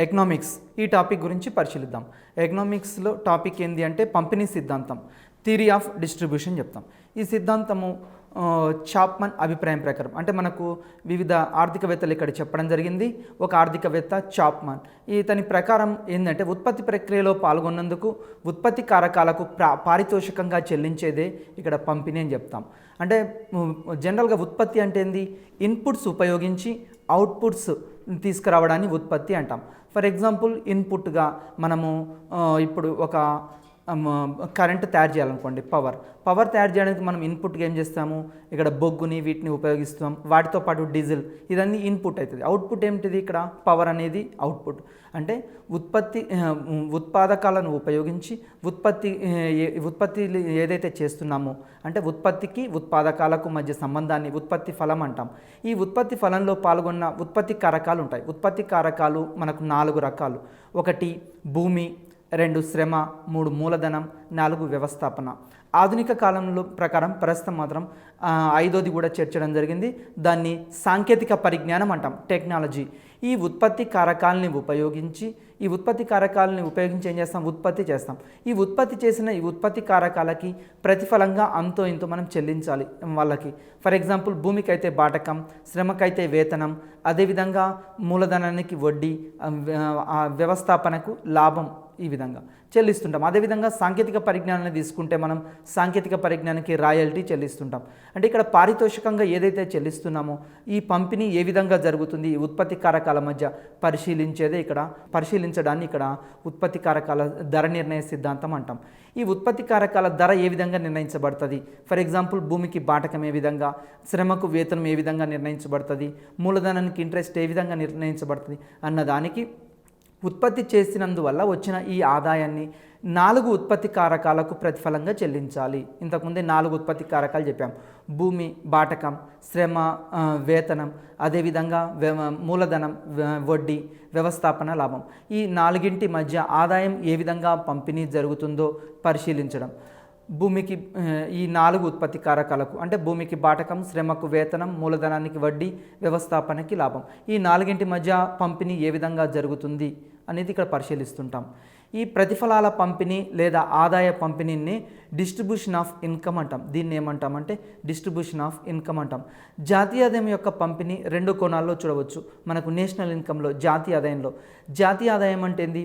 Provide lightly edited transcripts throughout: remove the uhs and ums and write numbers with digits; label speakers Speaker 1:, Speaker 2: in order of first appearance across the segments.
Speaker 1: Economics ఈ topic గురించి పరిశీలిద్దాం. ఎకనామిక్స్లో టాపిక్ ఏంటి అంటే పంపిణీ సిద్ధాంతం, థియరీ ఆఫ్ డిస్ట్రిబ్యూషన్ చెప్తాం. ఈ సిద్ధాంతము చాప్మన్ అభిప్రాయం ప్రకారం అంటే మనకు వివిధ ఆర్థికవేత్తలు ఇక్కడ చెప్పడం జరిగింది. ఒక ఆర్థికవేత్త చాప్మన్, ఇతని ప్రకారం ఏంటంటే ఉత్పత్తి ప్రక్రియలో పాల్గొన్నందుకు ఉత్పత్తి కారకాలకు పారితోషికంగా చెల్లించేదే ఇక్కడ పంపిణీ అని చెప్తాం. అంటే జనరల్గా ఉత్పత్తి అంటే ఏంది, ఇన్పుట్స్ ఉపయోగించి అవుట్పుట్స్ తీసుకురావడాన్ని ఉత్పత్తి అంటాం. ఫర్ ఎగ్జాంపుల్ ఇన్పుట్గా మనము ఇప్పుడు ఒక కరెంట్ తయారు చేయాలనుకోండి, పవర్ తయారు చేయడానికి మనం ఇన్పుట్గా ఏం చేస్తాము, ఇక్కడ బొగ్గుని వీటిని ఉపయోగిస్తాం. వాటితో పాటు డీజిల్, ఇదన్నీ ఇన్పుట్ అవుతుంది. అవుట్పుట్ ఏమిటిది, ఇక్కడ పవర్ అనేది అవుట్పుట్. అంటే ఉత్పాదకాలను ఉపయోగించి ఉత్పత్తి ఏదైతే చేస్తున్నామో అంటే ఉత్పత్తికి ఉత్పాదకాలకు మధ్య సంబంధాన్ని ఉత్పత్తి ఫలం అంటాం. ఈ ఉత్పత్తి ఫలంలో పాల్గొన్న ఉత్పత్తి కారకాలు ఉంటాయి. ఉత్పత్తి కారకాలు మనకు 4 రకాలు. 1 భూమి, 2 శ్రమ, 3 మూలధనం, 4 వ్యవస్థాపన. ఆధునిక కాలంలో ప్రకారం ప్రస్తుతం మాత్రం 5వది కూడా చేర్చడం జరిగింది. దాన్ని సాంకేతిక పరిజ్ఞానం అంటాం, టెక్నాలజీ. ఈ ఉత్పత్తి కారకాలని ఉపయోగించి ఏం చేస్తాం, ఉత్పత్తి చేస్తాం. ఈ ఉత్పత్తి చేసిన ఈ ఉత్పత్తి కారకాలకి ప్రతిఫలంగా అంతో ఇంతో మనం చెల్లించాలి వాళ్ళకి. ఫర్ ఎగ్జాంపుల్ భూమికి అయితే బాటకం, శ్రమకైతే వేతనం, అదేవిధంగా మూలధనానికి వడ్డీ, వ్యవస్థాపనకు లాభం, ఈ విధంగా చెల్లిస్తుంటాం. అదేవిధంగా సాంకేతిక పరిజ్ఞానాన్ని తీసుకుంటే మనం సాంకేతిక పరిజ్ఞానానికి రాయల్టీ చెల్లిస్తుంటాం. అంటే ఇక్కడ పారితోషికంగా ఏదైతే చెల్లిస్తున్నామో ఈ పంపిణీ ఏ విధంగా జరుగుతుంది, ఈ ఉత్పత్తి కారకాల మధ్య పరిశీలించడాన్ని ఇక్కడ ఉత్పత్తి కారకాల ధర నిర్ణయ సిద్ధాంతం అంటాం. ఈ ఉత్పత్తి కారకాల ధర ఏ విధంగా నిర్ణయించబడుతుంది, ఫర్ ఎగ్జాంపుల్ భూమికి బాటకం ఏ విధంగా, శ్రమకు వేతనం ఏ విధంగా నిర్ణయించబడుతుంది, మూలధనానికి ఇంట్రెస్ట్ ఏ విధంగా నిర్ణయించబడుతుంది అన్నదానికి ఉత్పత్తి చేసినందువల్ల వచ్చిన ఈ ఆదాయాన్ని 4 ఉత్పత్తి కారకాలకు ప్రతిఫలంగా చెల్లించాలి. ఇంతకుముందే 4 ఉత్పత్తి కారకాలు చెప్పాం: భూమి, బాటకం, శ్రమ, వేతనం, అదేవిధంగా మూలధనం, వడ్డీ, వ్యవస్థాపన, లాభం. ఈ 4ంటి మధ్య ఆదాయం ఏ విధంగా పంపిణీ జరుగుతుందో పరిశీలించడం. భూమికి ఈ 4 ఉత్పత్తి కారకాలకు అంటే భూమికి బాటకం, శ్రమకు వేతనం, మూలధనానికి వడ్డీ, వ్యవస్థాపనకి లాభం, ఈ 4ంటి మధ్య పంపిణీ ఏ విధంగా జరుగుతుంది అనేది ఇక్కడ పరిశీలిస్తుంటాం. ఈ ప్రతిఫలాల పంపిణీ లేదా ఆదాయ పంపిణీని డిస్ట్రిబ్యూషన్ ఆఫ్ ఇన్కమ్ అంటాం. దీన్ని ఏమంటామంటే డిస్ట్రిబ్యూషన్ ఆఫ్ ఇన్కమ్ అంటాం. జాతీయ ఆదాయం యొక్క పంపిణీ 2 కోణాల్లో చూడవచ్చు. మనకు నేషనల్ ఇన్కంలో, జాతీయ ఆదాయంలో. జాతీయ ఆదాయం అంటే ఏంది,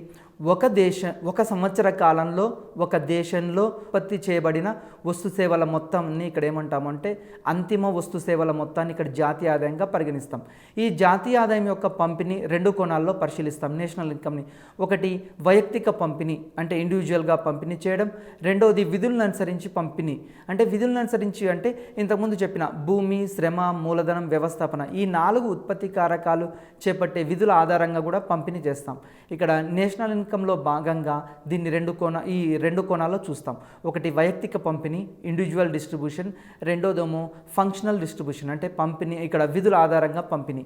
Speaker 1: ఒక సంవత్సర కాలంలో ఒక దేశంలో ఉత్పత్తి చేయబడిన వస్తు సేవల మొత్తాన్ని ఇక్కడ ఏమంటామంటే అంతిమ వస్తు సేవల మొత్తాన్ని ఇక్కడ జాతీయ ఆదాయంగా పరిగణిస్తాం. ఈ జాతీయ ఆదాయం యొక్క పంపిణీ 2 కోణాల్లో పరిశీలిస్తాం నేషనల్ ఇన్కమ్ని. 1 వైయక్తిక పంపిణీ అంటే ఇండివిజువల్గా పంపిణీ చేయడం. 2వది విధులను అనుసరించి పంపిణీ. అంటే విధులను అనుసరించి అంటే ఇంతకుముందు చెప్పిన భూమి, శ్రమ, మూలధనం, వ్యవస్థాపన, ఈ 4 ఉత్పత్తి కారకాలు చేపట్టే విధుల ఆధారంగా కూడా పంపిణీ చేస్తాం. ఇక్కడ నేషనల్ ఇన్కంలో భాగంగా దీన్ని 2 కోణాల్లో చూస్తాం. 1 వైయక్తిక పంపిణీ, ఇండివిజువల్ డిస్ట్రిబ్యూషన్. 2వదేమో ఫంక్షనల్ డిస్ట్రిబ్యూషన్ అంటే పంపిణీ, ఇక్కడ విధుల ఆధారంగా పంపిణీ.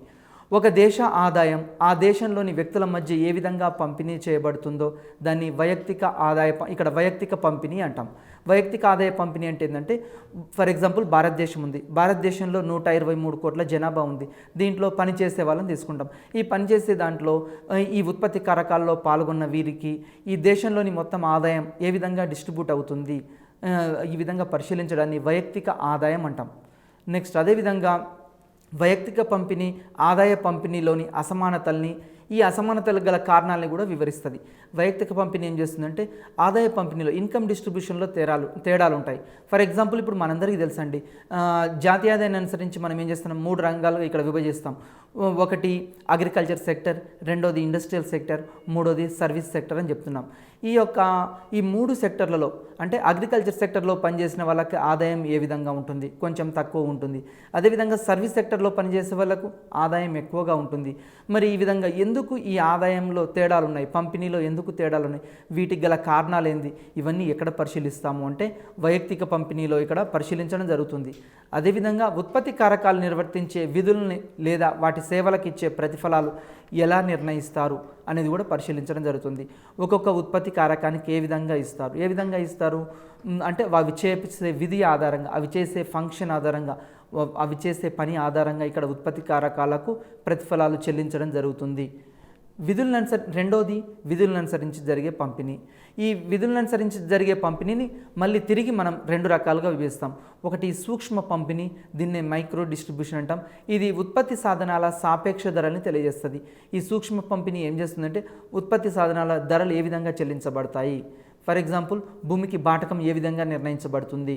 Speaker 1: ఒక దేశ ఆదాయం ఆ దేశంలోని వ్యక్తుల మధ్య ఏ విధంగా పంపిణీ చేయబడుతుందో దాన్ని ఇక్కడ వైయక్తిక పంపిణీ అంటాం. వైయక్తిక ఆదాయ పంపిణీ అంటే ఏంటంటే ఫర్ ఎగ్జాంపుల్ భారతదేశం ఉంది. భారతదేశంలో 123 కోట్ల జనాభా ఉంది. దీంట్లో పనిచేసే వాళ్ళని తీసుకుంటాం. ఈ పనిచేసే దాంట్లో ఈ ఉత్పత్తి కారకాల్లో పాల్గొన్న వీరికి ఈ దేశంలోని మొత్తం ఆదాయం ఏ విధంగా డిస్ట్రిబ్యూట్ అవుతుంది, ఈ విధంగా పరిశీలించడాన్ని వైయక్తిక ఆదాయం అంటాం. నెక్స్ట్ అదేవిధంగా వైయక్తిక పంపిణీ ఆదాయ పంపిణీలోని అసమానతల్ని, ఈ అసమానతలకు గల కారణాలని కూడా వివరిస్తుంది. వైయక్తిక పంపిణీ ఏం చేస్తుందంటే ఆదాయ పంపిణీలో ఇన్కమ్ డిస్ట్రిబ్యూషన్లో తేడాలు ఉంటాయి. ఫర్ ఎగ్జాంపుల్ ఇప్పుడు మనందరికీ తెలుసండి, జాతీయ ఆదాయాన్ని అనుసరించి మనం ఏం చేస్తున్నాం, 3 రంగాలుగా ఇక్కడ విభజిస్తాం. 1 అగ్రికల్చర్ సెక్టర్, 2వది ఇండస్ట్రియల్ సెక్టర్, 3వది సర్వీస్ సెక్టర్ అని చెప్తున్నాం. ఈ 3 సెక్టర్లలో అంటే అగ్రికల్చర్ సెక్టర్లో పనిచేసిన వాళ్ళకి ఆదాయం ఏ విధంగా ఉంటుంది, కొంచెం తక్కువ ఉంటుంది. అదేవిధంగా సర్వీస్ సెక్టర్లో పనిచేసే వాళ్ళకు ఆదాయం ఎక్కువగా ఉంటుంది. మరి ఈ విధంగా ఎందుకు ఈ ఆదాయంలో తేడాలు ఉన్నాయి, పంపిణీలో ఎందుకు తేడాలు ఉన్నాయి, వీటికి గల కారణాలు ఏంది, ఇవన్నీ ఎక్కడ పరిశీలిస్తాము అంటే వైయక్తిక పంపిణీలో ఇక్కడ పరిశీలించడం జరుగుతుంది. అదేవిధంగా ఉత్పత్తి కారకాలు నిర్వర్తించే విధుల్ని లేదా వాటి సేవలకు ఇచ్చే ప్రతిఫలాలు ఎలా నిర్ణయిస్తారు అనేది కూడా పరిశీలించడం జరుగుతుంది. ఒక్కొక్క ఉత్పత్తి కారకానికి ఏ విధంగా ఇస్తారు అంటే అవి చేసే విధి ఆధారంగా, అవి చేసే ఫంక్షన్ ఆధారంగా, అవి చేసే పని ఆధారంగా ఇక్కడ ఉత్పత్తి కారకాలకు ప్రతిఫలాలు చెల్లించడం జరుగుతుంది. రెండోది విధులను అనుసరించి జరిగే పంపిణీ. ఈ విధులను అనుసరించి జరిగే పంపిణీని మళ్ళీ తిరిగి మనం రెండు రకాలుగా విభజిస్తాం. ఒకటి సూక్ష్మ పంపిణీ, దీన్నే మైక్రో డిస్ట్రిబ్యూషన్ అంటాం. ఇది ఉత్పత్తి సాధనాల సాపేక్ష ధరల్ని తెలియజేస్తుంది. ఈ సూక్ష్మ పంపిణీ ఏం చేస్తుందంటే ఉత్పత్తి సాధనాల ధరలు ఏ విధంగా చెల్లించబడతాయి. ఫర్ ఎగ్జాంపుల్ భూమికి బాటకం ఏ విధంగా నిర్ణయించబడుతుంది,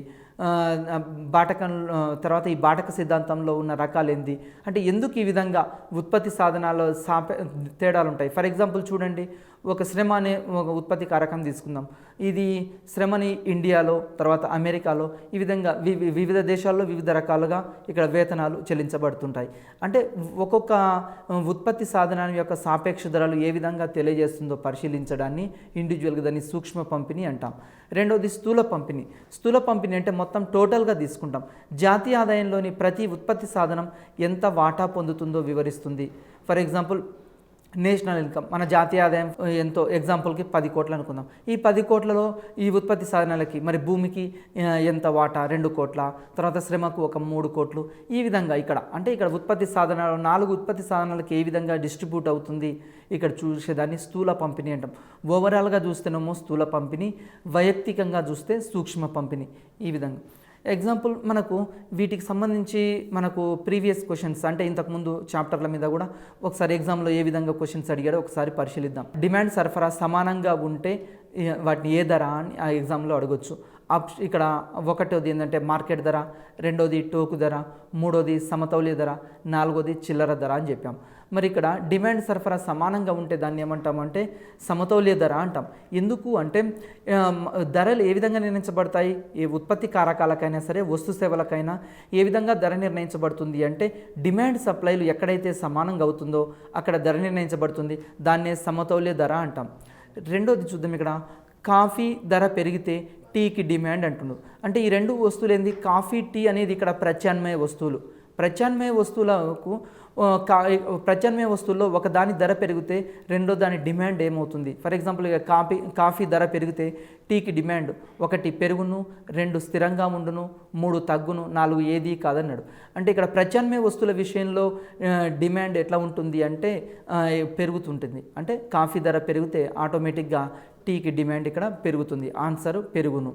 Speaker 1: బాటకం తర్వాత ఈ బాటక సిద్ధాంతంలో ఉన్న రకాలు ఏంది, అంటే ఎందుకు ఈ విధంగా ఉత్పత్తి సాధనాల్లో తేడాలు ఉంటాయి. ఫర్ ఎగ్జాంపుల్ చూడండి, ఒక శ్రమ అనే ఒక ఉత్పత్తి కారకం తీసుకుందాం. ఇది శ్రమని ఇండియాలో తర్వాత అమెరికాలో ఈ విధంగా వివిధ దేశాల్లో వివిధ రకాలుగా ఇక్కడ వేతనాలు చెల్లించబడుతుంటాయి. అంటే ఒక్కొక్క ఉత్పత్తి సాధనాల యొక్క సాపేక్ష ధరలు ఏ విధంగా తెలియజేస్తుందో పరిశీలించడాన్ని ఇండివిజువల్గా దాన్ని సూక్ష్మ పంపిణీ అంటాం. రెండవది స్థూల పంపిణీ. స్థూల పంపిణీ అంటే మొత్తం టోటల్గా తీసుకుంటాం. జాతీయ ఆదాయంలోని ప్రతి ఉత్పత్తి సాధనం ఎంత వాటా పొందుతుందో వివరిస్తుంది. ఫర్ ఎగ్జాంపుల్ నేషనల్ ఇన్కమ్, మన జాతీయ ఆదాయం ఎంతో, ఎగ్జాంపుల్కి 10 కోట్లు అనుకుందాం. ఈ 10 కోట్లలో ఈ ఉత్పత్తి సాధనాలకి మరి భూమికి ఎంత వాటా, 2 కోట్ల, తర్వాత శ్రమకు ఒక 3 కోట్లు, ఈ విధంగా ఇక్కడ ఉత్పత్తి సాధనాలు 4 ఉత్పత్తి సాధనాలకి ఏ విధంగా డిస్ట్రిబ్యూట్ అవుతుంది ఇక్కడ చూసేదాన్ని స్థూల పంపిణీ అంటాం. ఓవరాల్గా చూస్తేనేమో స్థూల పంపిణీ, వైయక్తికంగా చూస్తే సూక్ష్మ పంపిణీ. ఈ విధంగా ఎగ్జాంపుల్ మనకు వీటికి సంబంధించి మనకు ప్రీవియస్ క్వశ్చన్స్ అంటే ఇంతకుముందు చాప్టర్ల మీద కూడా ఒకసారి ఎగ్జామ్లో ఏ విధంగా క్వశ్చన్స్ అడిగారో ఒకసారి పరిశీలిద్దాం. డిమాండ్ సరఫరా సమానంగా ఉంటే వాటిని ఏ ధర అని ఆ ఎగ్జామ్లో అడగొచ్చు. ఇక్కడ ఒకటోది ఏంటంటే మార్కెట్ ధర, రెండోది టోకు ధర, మూడోది సమతౌల్య ధర, నాలుగోది చిల్లర ధర అని చెప్పాం. మరి ఇక్కడ డిమాండ్ సరఫరా సమానంగా ఉంటే దాన్ని ఏమంటామంటే సమతౌల్య ధర అంటాం. ఎందుకు అంటే ధరలు ఏ విధంగా నిర్ణయించబడతాయి, ఏ ఉత్పత్తి కారకాలకైనా సరే వస్తు సేవలకైనా ఏ విధంగా ధర నిర్ణయించబడుతుంది అంటే డిమాండ్ సప్లైలు ఎక్కడైతే సమానంగా అవుతుందో అక్కడ ధర నిర్ణయించబడుతుంది. దాన్నే సమతౌల్య ధర అంటాం. రెండోది చూద్దాం, ఇక్కడ కాఫీ ధర పెరిగితే టీకి డిమాండ్ అంటున్నారు. అంటే ఈ రెండు వస్తువులు ఏంది, కాఫీ టీ అనేది ఇక్కడ ప్రత్యామ్నాయ వస్తువులు. ప్రత్యామ్నాయ వస్తువుల్లో ఒక దాని ధర పెరిగితే రెండో దాని డిమాండ్ ఏమవుతుంది. ఫర్ ఎగ్జాంపుల్ కాఫీ ధర పెరిగితే టీకి డిమాండ్ 1 పెరుగును, 2 స్థిరంగా ఉండును, 3 తగ్గును, 4 ఏది కాదన్నాడు. అంటే ఇక్కడ ప్రత్యామ్నాయ వస్తువుల విషయంలో డిమాండ్ ఎట్లా ఉంటుంది అంటే పెరుగుతుంటుంది. అంటే కాఫీ ధర పెరిగితే ఆటోమేటిక్గా టీకి డిమాండ్ ఇక్కడ పెరుగుతుంది. ఆన్సర్ పెరుగును.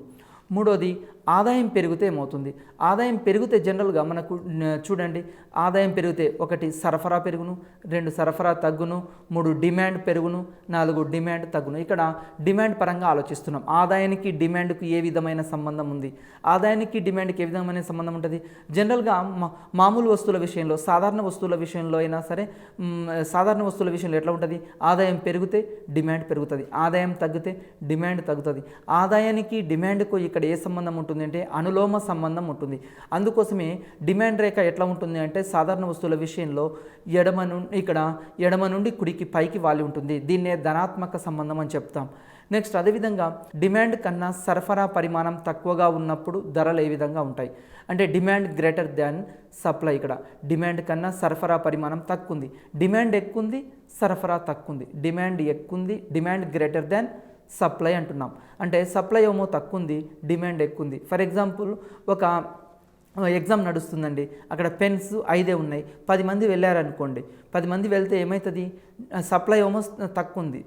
Speaker 1: మూడోది ఆదాయం పెరిగితే ఏమవుతుంది. ఆదాయం పెరిగితే జనరల్గా మనకు చూడండి, ఆదాయం పెరిగితే 1 సరఫరా పెరుగును, 2 సరఫరా తగ్గును, 3 డిమాండ్ పెరుగును, 4 డిమాండ్ తగ్గును. ఇక్కడ డిమాండ్ పరంగా ఆలోచిస్తున్నాం. ఆదాయానికి డిమాండ్కు ఏ విధమైన సంబంధం ఉంది, ఆదాయానికి డిమాండ్కి ఏ విధమైన సంబంధం ఉంటుంది. జనరల్గా మామూలు వస్తువుల విషయంలో, సాధారణ వస్తువుల విషయంలో అయినా సరే, సాధారణ వస్తువుల విషయంలో ఎట్లా ఉంటుంది, ఆదాయం పెరిగితే డిమాండ్ పెరుగుతుంది, ఆదాయం తగ్గితే డిమాండ్ తగ్గుతుంది. ఆదాయానికి డిమాండ్కు ఇక్కడ ఏ సంబంధం ఉంటుంది అంటే అనులోమ సంబంధం ఉంటుంది. అందుకోసమే డిమాండ్ రేఖ ఎట్లా ఉంటుంది అంటే సాధారణ వస్తువుల విషయంలో ఎడమ నుండి కుడికి పైకి వాలి ఉంటుంది. దీన్నే ధనాత్మక సంబంధం అని చెప్తాం. నెక్స్ట్ అదేవిధంగా డిమాండ్ కన్నా సరఫరా పరిమాణం తక్కువగా ఉన్నప్పుడు ధరలు ఏ విధంగా ఉంటాయి అంటే డిమాండ్ గ్రేటర్ దాన్ సప్లై. ఇక్కడ డిమాండ్ కన్నా సరఫరా పరిమాణం తక్కువ ఉంది, డిమాండ్ ఎక్కువ ఉంది, సరఫరా తక్కువ ఉంది. డిమాండ్ ఎక్కువ ఉంది, డిమాండ్ గ్రేటర్ దాన్ సప్లై అంటున్నాం. అంటే సప్లై ఏమో తక్కువ ఉంది, డిమాండ్ ఎక్కువ ఉంది. ఫర్ ఎగ్జాంపుల్ ఒక ఎగ్జామ్ నడుస్తుందండి, అక్కడ పెన్స్ 5 ఉన్నాయి, 10 మంది వెళ్ళారనుకోండి. 10 మంది వెళ్తే ఏమవుతుంది, సప్లై ఏమో తక్కువ ఉంది,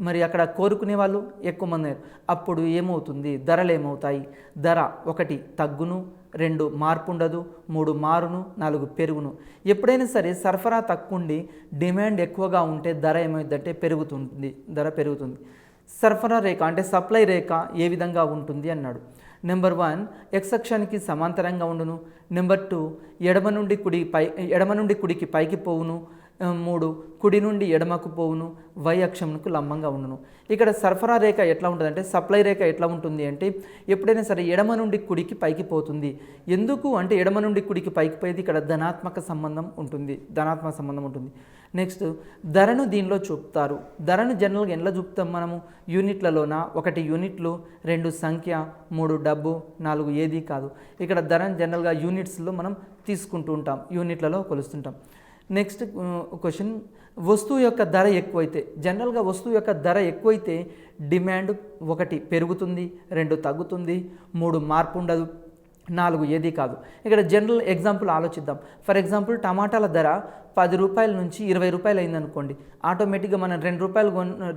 Speaker 1: మరి అక్కడ కోరుకునే వాళ్ళు ఎక్కువ మంది అయ్యారు. అప్పుడు ఏమవుతుంది, ధరలు ఏమవుతాయి, ధర 1 తగ్గును, 2 మార్పు ఉండదు, 3 మారును, 4 పెరుగును. ఎప్పుడైనా సరే సరఫరా తక్కువ ఉండి డిమాండ్ ఎక్కువగా ఉంటే ధర ఏమవుతుందంటే ధర పెరుగుతుంది. సరఫరా రేఖ అంటే సప్లై రేఖ ఏ విధంగా ఉంటుంది అన్నాడు. నెంబర్ 1 ఎక్స్ అక్షానికి సమాంతరంగా ఉండును. నెంబర్ 2 ఎడమ నుండి కుడికి పైకి పోవును. 3 కుడి నుండి ఎడమకు పోవును, వై అక్షమునకు లంబంగా ఉండును. ఇక్కడ సరఫరా రేఖ ఎట్లా ఉంటుంది అంటే సప్లై రేఖ ఎట్లా ఉంటుంది అంటే ఎప్పుడైనా సరే ఎడమ నుండి కుడికి పైకి పోతుంది. ఎందుకు అంటే ఎడమ నుండి కుడికి పైకి పోయేది ఇక్కడ ధనాత్మక సంబంధం ఉంటుంది. నెక్స్ట్ ధరను దీనిలో చూపుతారు. ధరను జనరల్గా ఎలా చూపుతాం మనము, యూనిట్లలోన 1 యూనిట్లు, 2 సంఖ్య, 3 డబ్బు, 4 ఏది కాదు. ఇక్కడ ధరను జనరల్గా యూనిట్స్లో మనం తీసుకుంటూ ఉంటాం, యూనిట్లలో కొలుస్తుంటాం. నెక్స్ట్ క్వశ్చన్, వస్తువు యొక్క ధర ఎక్కువైతే, జనరల్గా వస్తువు యొక్క ధర ఎక్కువైతే డిమాండ్ 1 పెరుగుతుంది, 2 తగ్గుతుంది, 3 మార్పు ఉండదు, 4 ఏది కాదు. ఇక్కడ జనరల్ ఎగ్జాంపుల్ ఆలోచిద్దాం. ఫర్ ఎగ్జాంపుల్ టమాటాల ధర రూ. 10 నుంచి రూ. 20 అయిందనుకోండి, ఆటోమేటిక్గా మనం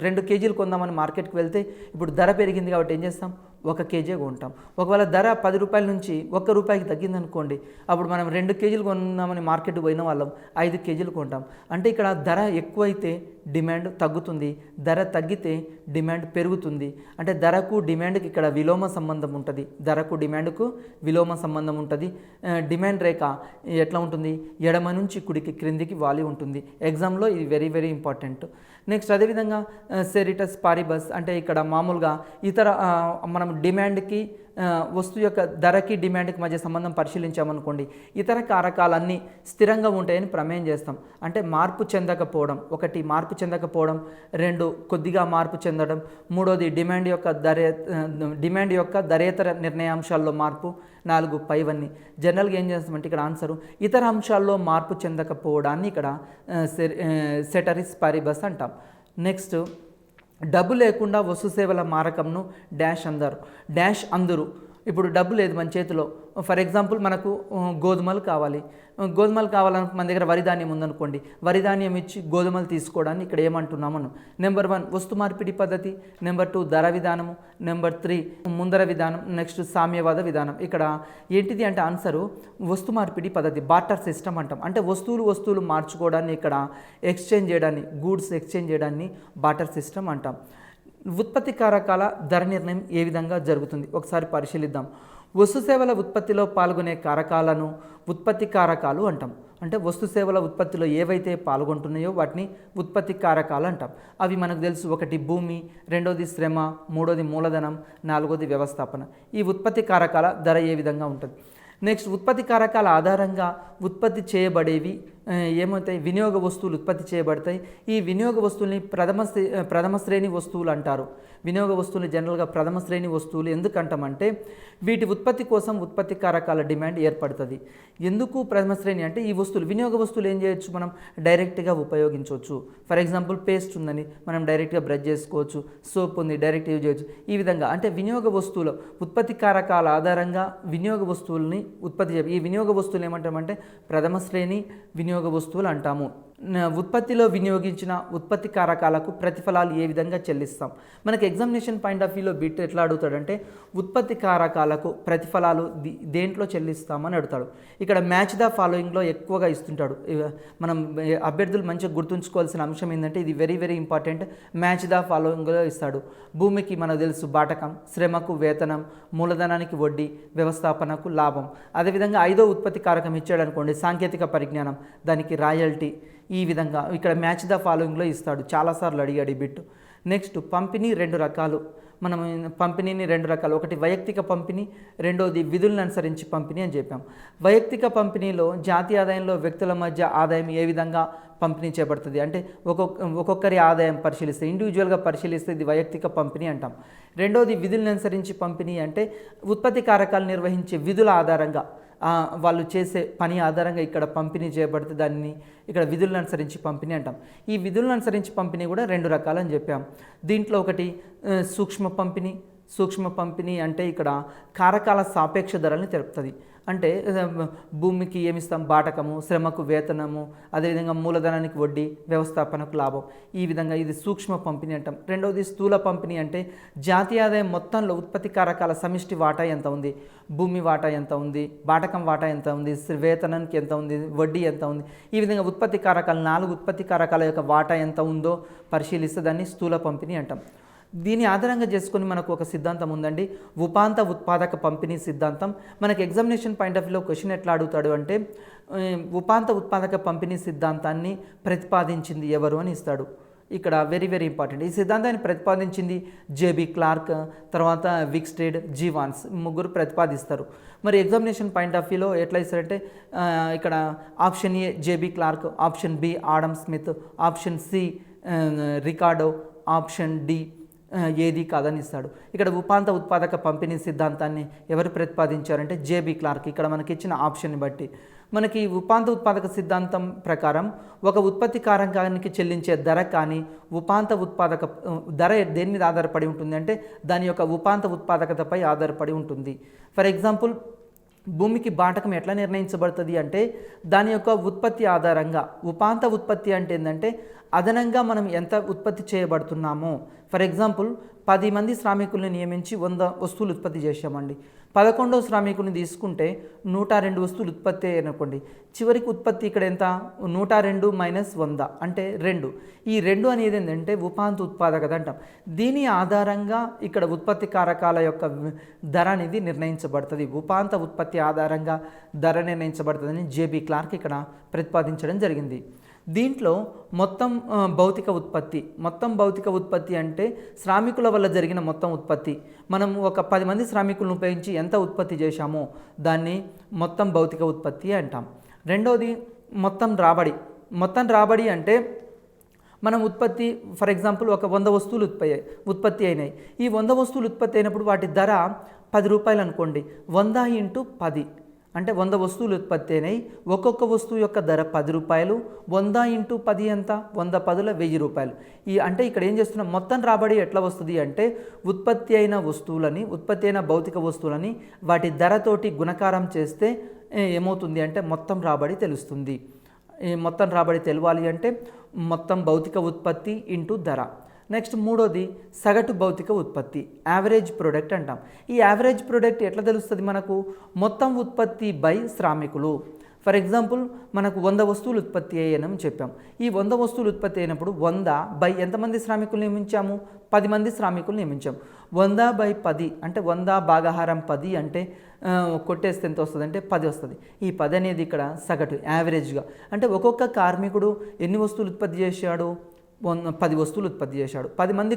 Speaker 1: రెండు కేజీలు కొందామని మార్కెట్కి వెళ్తే ఇప్పుడు ధర పెరిగింది కాబట్టి ఏం చేస్తాం, 1 కేజీ కొంటాం. ఒకవేళ ధర రూ. 10 నుంచి రూపాయికి తగ్గిందనుకోండి, అప్పుడు మనం 2 కేజీలు కొందామని మార్కెట్కి పోయిన వాళ్ళం 5 కేజీలు కొంటాం. అంటే ఇక్కడ ధర ఎక్కువైతే డిమాండ్ తగ్గుతుంది, ధర తగ్గితే డిమాండ్ పెరుగుతుంది. అంటే ధరకు డిమాండ్కి ఇక్కడ విలోమ సంబంధం ఉంటుంది, ధరకు డిమాండ్కు విలోమ సంబంధం ఉంటుంది. డిమాండ్ రేఖ ఎట్లా ఉంటుంది, ఎడమ నుంచి కుడికి క్రిందికి వాలి ఉంటుంది. ఎగ్జామ్లో ఇది వెరీ వెరీ ఇంపార్టెంట్. నెక్స్ట్ అదేవిధంగా సెరిటస్ పారిబస్ అంటే ఇక్కడ మామూలుగా ఇతర మనం డిమాండ్కి వస్తువు యొక్క ధరకి డిమాండ్కి మధ్య సంబంధం పరిశీలించామనుకోండి, ఇతర కారకాలన్నీ స్థిరంగా ఉంటాయని ప్రమేయం చేస్తాం. అంటే మార్పు చెందకపోవడం, 1 మార్పు చెందకపోవడం, 2 కొద్దిగా మార్పు చెందడం, 3వది డిమాండ్ యొక్క ధరేతర నిర్ణయాంశాల్లో మార్పు, 4 పైవన్నీ. జనరల్గా ఏం చేస్తామంటే ఇక్కడ ఆన్సరు ఇతర అంశాల్లో మార్పు చెందకపోవడాన్ని ఇక్కడ సెటరిస్ పారిబస్ అంటాం. నెక్స్ట్ డబ్బు లేకుండా వస్తు సేవల మారకంను డాష్ అందరు. ఇప్పుడు డబ్బు లేదు మన చేతిలో, ఫర్ ఎగ్జాంపుల్ మనకు గోధుమలు కావాలని మన దగ్గర వరి ధాన్యం ఉందనుకోండి, వరి ధాన్యం ఇచ్చి గోధుమలు తీసుకోవడాన్ని ఇక్కడ ఏమంటున్నామను, నెంబర్ 1 వస్తు మార్పిడి పద్ధతి, నెంబర్ 2 ధర విధానము, నెంబర్ 3 ముందర విధానం, నెక్స్ట్ సామ్యవాద విధానం. ఇక్కడ ఏంటిది అంటే ఆన్సరు వస్తు మార్పిడి పద్ధతి, బార్టర్ సిస్టమ్ అంటాం. అంటే వస్తువులు మార్చుకోవడాన్ని, ఇక్కడ ఎక్స్చేంజ్ చేయడాన్ని, గూడ్స్ ఎక్స్చేంజ్ చేయడాన్ని బార్టర్ సిస్టమ్ అంటాం. ఉత్పత్తి కారకాల ధర నిర్ణయం ఏ విధంగా జరుగుతుంది ఒకసారి పరిశీలిద్దాం. వస్తు సేవల ఉత్పత్తిలో పాల్గొనే కారకాలను ఉత్పత్తి కారకాలు అంటాం. అంటే వస్తు సేవల ఉత్పత్తిలో ఏవైతే పాల్గొంటున్నాయో వాటిని ఉత్పత్తి కారకాలు అంటాం. అవి మనకు తెలుసు, 1 భూమి, 2వది శ్రమ, 3వది మూలధనం, 4వది వ్యవస్థాపన. ఈ ఉత్పత్తి కారకాల ధర ఏ విధంగా ఉంటుంది. నెక్స్ట్ ఉత్పత్తి కారకాల ఆధారంగా ఉత్పత్తి చేయబడేవి ఏమవుతాయి, వినియోగ వస్తువులు ఉత్పత్తి చేయబడతాయి. ఈ వినియోగ వస్తువుల్ని ప్రథమ శ్రేణి వస్తువులు అంటారు. వినియోగ వస్తువులు జనరల్గా ప్రథమ శ్రేణి వస్తువులు ఎందుకంటామంటే వీటి ఉత్పత్తి కోసం ఉత్పత్తి కారకాల డిమాండ్ ఏర్పడుతుంది. ఎందుకు ప్రథమ శ్రేణి అంటే ఈ వినియోగ వస్తువులు ఏం చేయొచ్చు, మనం డైరెక్ట్గా ఉపయోగించవచ్చు. ఫర్ ఎగ్జాంపుల్ పేస్ట్ ఉందని మనం డైరెక్ట్గా బ్రష్ చేసుకోవచ్చు, సోప్ ఉంది డైరెక్ట్ యూజ్ చేయొచ్చు. ఈ విధంగా అంటే వినియోగ వస్తువులు ఉత్పత్తి కారకాల ఆధారంగా వినియోగ వస్తువుల్ని ఉత్పత్తి ఈ వినియోగ వస్తువులు ఏమంటామంటే ప్రథమ శ్రేణి వినియోగ వస్తువులు అంటాము. ఉత్పత్తిలో వినియోగించిన ఉత్పత్తి కారకాలకు ప్రతిఫలాలు ఏ విధంగా చెల్లిస్తాం. మనకి ఎగ్జామినేషన్ పాయింట్ ఆఫ్ వ్యూలో బిట్ ఎట్లా అడుగుతాడంటే ఉత్పత్తి కారకాలకు ప్రతిఫలాలు దేంట్లో చెల్లిస్తామని అడుగుతాడు. ఇక్కడ మ్యాచ్ ద ఫాలోయింగ్లో ఎక్కువగా ఇస్తుంటాడు. మనం అభ్యర్థులు మంచిగా గుర్తుంచుకోవాల్సిన అంశం ఏంటంటే ఇది very very important. Match the ఫాలోయింగ్లో ఇస్తాడు. భూమికి మనకు తెలుసు బాటకం, శ్రమకు వేతనం, మూలధనానికి వడ్డీ, వ్యవస్థాపనకు లాభం. అదేవిధంగా 5వ ఉత్పత్తి కారకం ఇచ్చాడు అనుకోండి, సాంకేతిక పరిజ్ఞానం, దానికి రాయల్టీ. ఈ విధంగా ఇక్కడ మ్యాచ్ ద ఫాలోయింగ్లో ఇస్తాడు, చాలాసార్లు అడిగాడు ఈ బిట్. నెక్స్ట్ పంపిణీ 2 రకాలు. మనం పంపిణీని 2 రకాలు, 1 వైయక్తిక పంపిణీ, 2వది విధులను అనుసరించి పంపిణీ అని చెప్పాం. వైయక్తిక పంపిణీలో జాతీయ ఆదాయంలో వ్యక్తుల మధ్య ఆదాయం ఏ విధంగా పంపిణీ చేయబడుతుంది అంటే ఒక్కొక్కరి ఆదాయం పరిశీలిస్తే, ఇండివిజువల్గా పరిశీలిస్తే ఇది వైయక్తిక పంపిణీ అంటాం. 2వది విధులను అనుసరించి పంపిణీ అంటే ఉత్పత్తి కారకాలు నిర్వహించే విధుల ఆధారంగా వాళ్ళు చేసే పని ఆధారంగా ఇక్కడ పంపిణీ చేయబడితే దాన్ని ఇక్కడ విధులను అనుసరించి పంపిణీ అంటాం. ఈ విధులను అనుసరించి పంపిణీ కూడా 2 రకాలని చెప్పాం. దీంట్లో ఒకటి సూక్ష్మ పంపిణీ అంటే ఇక్కడ కారకాల సాపేక్ష ధరల్ని తెలుపుతుంది. అంటే భూమికి ఏమిస్తాం, బాటకము, శ్రమకు వేతనము, అదేవిధంగా మూలధనానికి వడ్డీ, వ్యవస్థాపనకు లాభం. ఈ విధంగా ఇది సూక్ష్మ పంపిణీ అంటాం. 2వది స్థూల పంపిణీ అంటే జాతీయ ఆదాయం మొత్తంలో ఉత్పత్తి కారకాల సమిష్టి వాటా ఎంత ఉంది, భూమి వాటా ఎంత ఉంది, బాటకం వాటా ఎంత ఉంది, వేతనానికి ఎంత ఉంది, వడ్డీ ఎంత ఉంది. ఈ విధంగా ఉత్పత్తి కారకాలు 4 ఉత్పత్తి కారకాల యొక్క వాటా ఎంత ఉందో పరిశీలిస్తే దాన్ని స్థూల పంపిణీ అంటాం. దీని ఆధారంగా చేసుకొని మనకు ఒక సిద్ధాంతం ఉందండి, ఉపాంత ఉత్పాదక పంపిణీ సిద్ధాంతం. మనకి ఎగ్జామినేషన్ పాయింట్ ఆఫ్ వ్యూలో క్వశ్చన్ ఎట్లా అడుగుతాడు అంటే ఉపాంత ఉత్పాదక పంపిణీ సిద్ధాంతాన్ని ప్రతిపాదించింది ఎవరు అని ఇస్తాడు. ఇక్కడ వెరీ వెరీ ఇంపార్టెంట్. ఈ సిద్ధాంతాన్ని ప్రతిపాదించింది జేబీ క్లార్క్, తర్వాత విక్స్టెడ్, జీవాన్స్, 3 ప్రతిపాదిస్తారు. మరి ఎగ్జామినేషన్ పాయింట్ ఆఫ్ వ్యూలో ఎట్లా ఇస్తారంటే ఇక్కడ option A J B Clark, option B Adam Smith, option C Ricardo, option D ఏది కాదని ఇస్తాడు. ఇక్కడ ఉపాంత ఉత్పాదక పంపిణీ సిద్ధాంతాన్ని ఎవరు ప్రతిపాదించారంటే జేబీ క్లార్క్. ఇక్కడ మనకి ఇచ్చిన ఆప్షన్ని బట్టి మనకి ఉపాంత ఉత్పాదక సిద్ధాంతం ప్రకారం ఒక ఉత్పత్తి కారకానికి చెల్లించే ధర కానీ ఉపాంత ఉత్పాదక ధర దేని మీద ఆధారపడి ఉంటుంది అంటే దాని యొక్క ఉపాంత ఉత్పాదకతపై ఆధారపడి ఉంటుంది. ఫర్ ఎగ్జాంపుల్ భూమికి బాటకం ఎట్లా నిర్ణయించబడుతుంది అంటే దాని యొక్క ఉత్పత్తి ఆధారంగా. ఉపాంత ఉత్పత్తి అంటే ఏంటంటే అదనంగా మనం ఎంత ఉత్పత్తి చేయబడుతున్నామో. ఫర్ ఎగ్జాంపుల్ 10 మంది శ్రామికుల్ని నియమించి 100 వస్తువులు ఉత్పత్తి చేసామండి. 11వ శ్రామికుని తీసుకుంటే 102 వస్తువులు ఉత్పత్తి అనుకోండి. చివరికి ఉత్పత్తి ఇక్కడ ఎంత? 102 మైనస్ 100 అంటే 2. ఈ 2 అనేది ఏంటంటే ఉపాంత ఉత్పాదకత అంటాం. దీని ఆధారంగా ఇక్కడ ఉత్పత్తి కారకాల యొక్క ధర అనేది నిర్ణయించబడుతుంది. ఉపాంత ఉత్పత్తి ఆధారంగా ధర నిర్ణయించబడుతుందని జేబీ క్లార్క్ ఇక్కడ ప్రతిపాదించడం జరిగింది. దీంట్లో మొత్తం భౌతిక ఉత్పత్తి అంటే శ్రామికుల వల్ల జరిగిన మొత్తం ఉత్పత్తి. మనం ఒక 10 మంది శ్రామికులను ఉపయోగించి ఎంత ఉత్పత్తి చేశామో దాన్ని మొత్తం భౌతిక ఉత్పత్తి అంటాం. రెండోది మొత్తం రాబడి అంటే మనం ఉత్పత్తి ఫర్ ఎగ్జాంపుల్ ఒక 100 వస్తువులు ఉత్పత్తి అయినాయి. ఈ 100 వస్తువులు ఉత్పత్తి అయినప్పుడు వాటి ధర 10 రూపాయలు అనుకోండి. 100 × 10 అంటే 100 వస్తువులు ఉత్పత్తి అయినాయి. ఒక్కొక్క వస్తువు యొక్క ధర 10 రూపాయలు. 100 × 10 ఎంత? 100 10ల 1000 రూపాయలు. అంటే ఇక్కడ ఏం చేస్తున్నాం, మొత్తం రాబడి ఎట్లా వస్తుంది అంటే ఉత్పత్తి అయిన భౌతిక వస్తువులని వాటి ధరతోటి గుణకారం చేస్తే ఏమవుతుంది అంటే మొత్తం రాబడి తెలుస్తుంది. మొత్తం రాబడి తెలవాలి అంటే మొత్తం భౌతిక ఉత్పత్తి ఇంటూ ధర. నెక్స్ట్ మూడోది సగటు భౌతిక ఉత్పత్తి, యావరేజ్ ప్రోడక్ట్ అంటాం. ఈ యావరేజ్ ప్రోడక్ట్ ఎట్లా తెలుస్తుంది మనకు? మొత్తం ఉత్పత్తి బై శ్రామికులు. ఫర్ ఎగ్జాంపుల్ మనకు 100 వస్తువులు ఉత్పత్తి అయ్యాయని చెప్పాం. ఈ 100 వస్తువులు ఉత్పత్తి అయినప్పుడు 100 బై ఎంతమంది శ్రామికులు నియమించాము? 10 మంది శ్రామికులు నియమించాము. 100 బై 10 అంటే 100 భాగాహారం 10 అంటే కొట్టేస్తే ఎంత వస్తుంది అంటే 10 వస్తుంది. ఈ 10 అనేది ఇక్కడ సగటు యావరేజ్గా. అంటే ఒక్కొక్క కార్మికుడు ఎన్ని వస్తువులు ఉత్పత్తి చేశాడు? 10 వస్తువులు ఉత్పత్తి చేశాడు. 10 మంది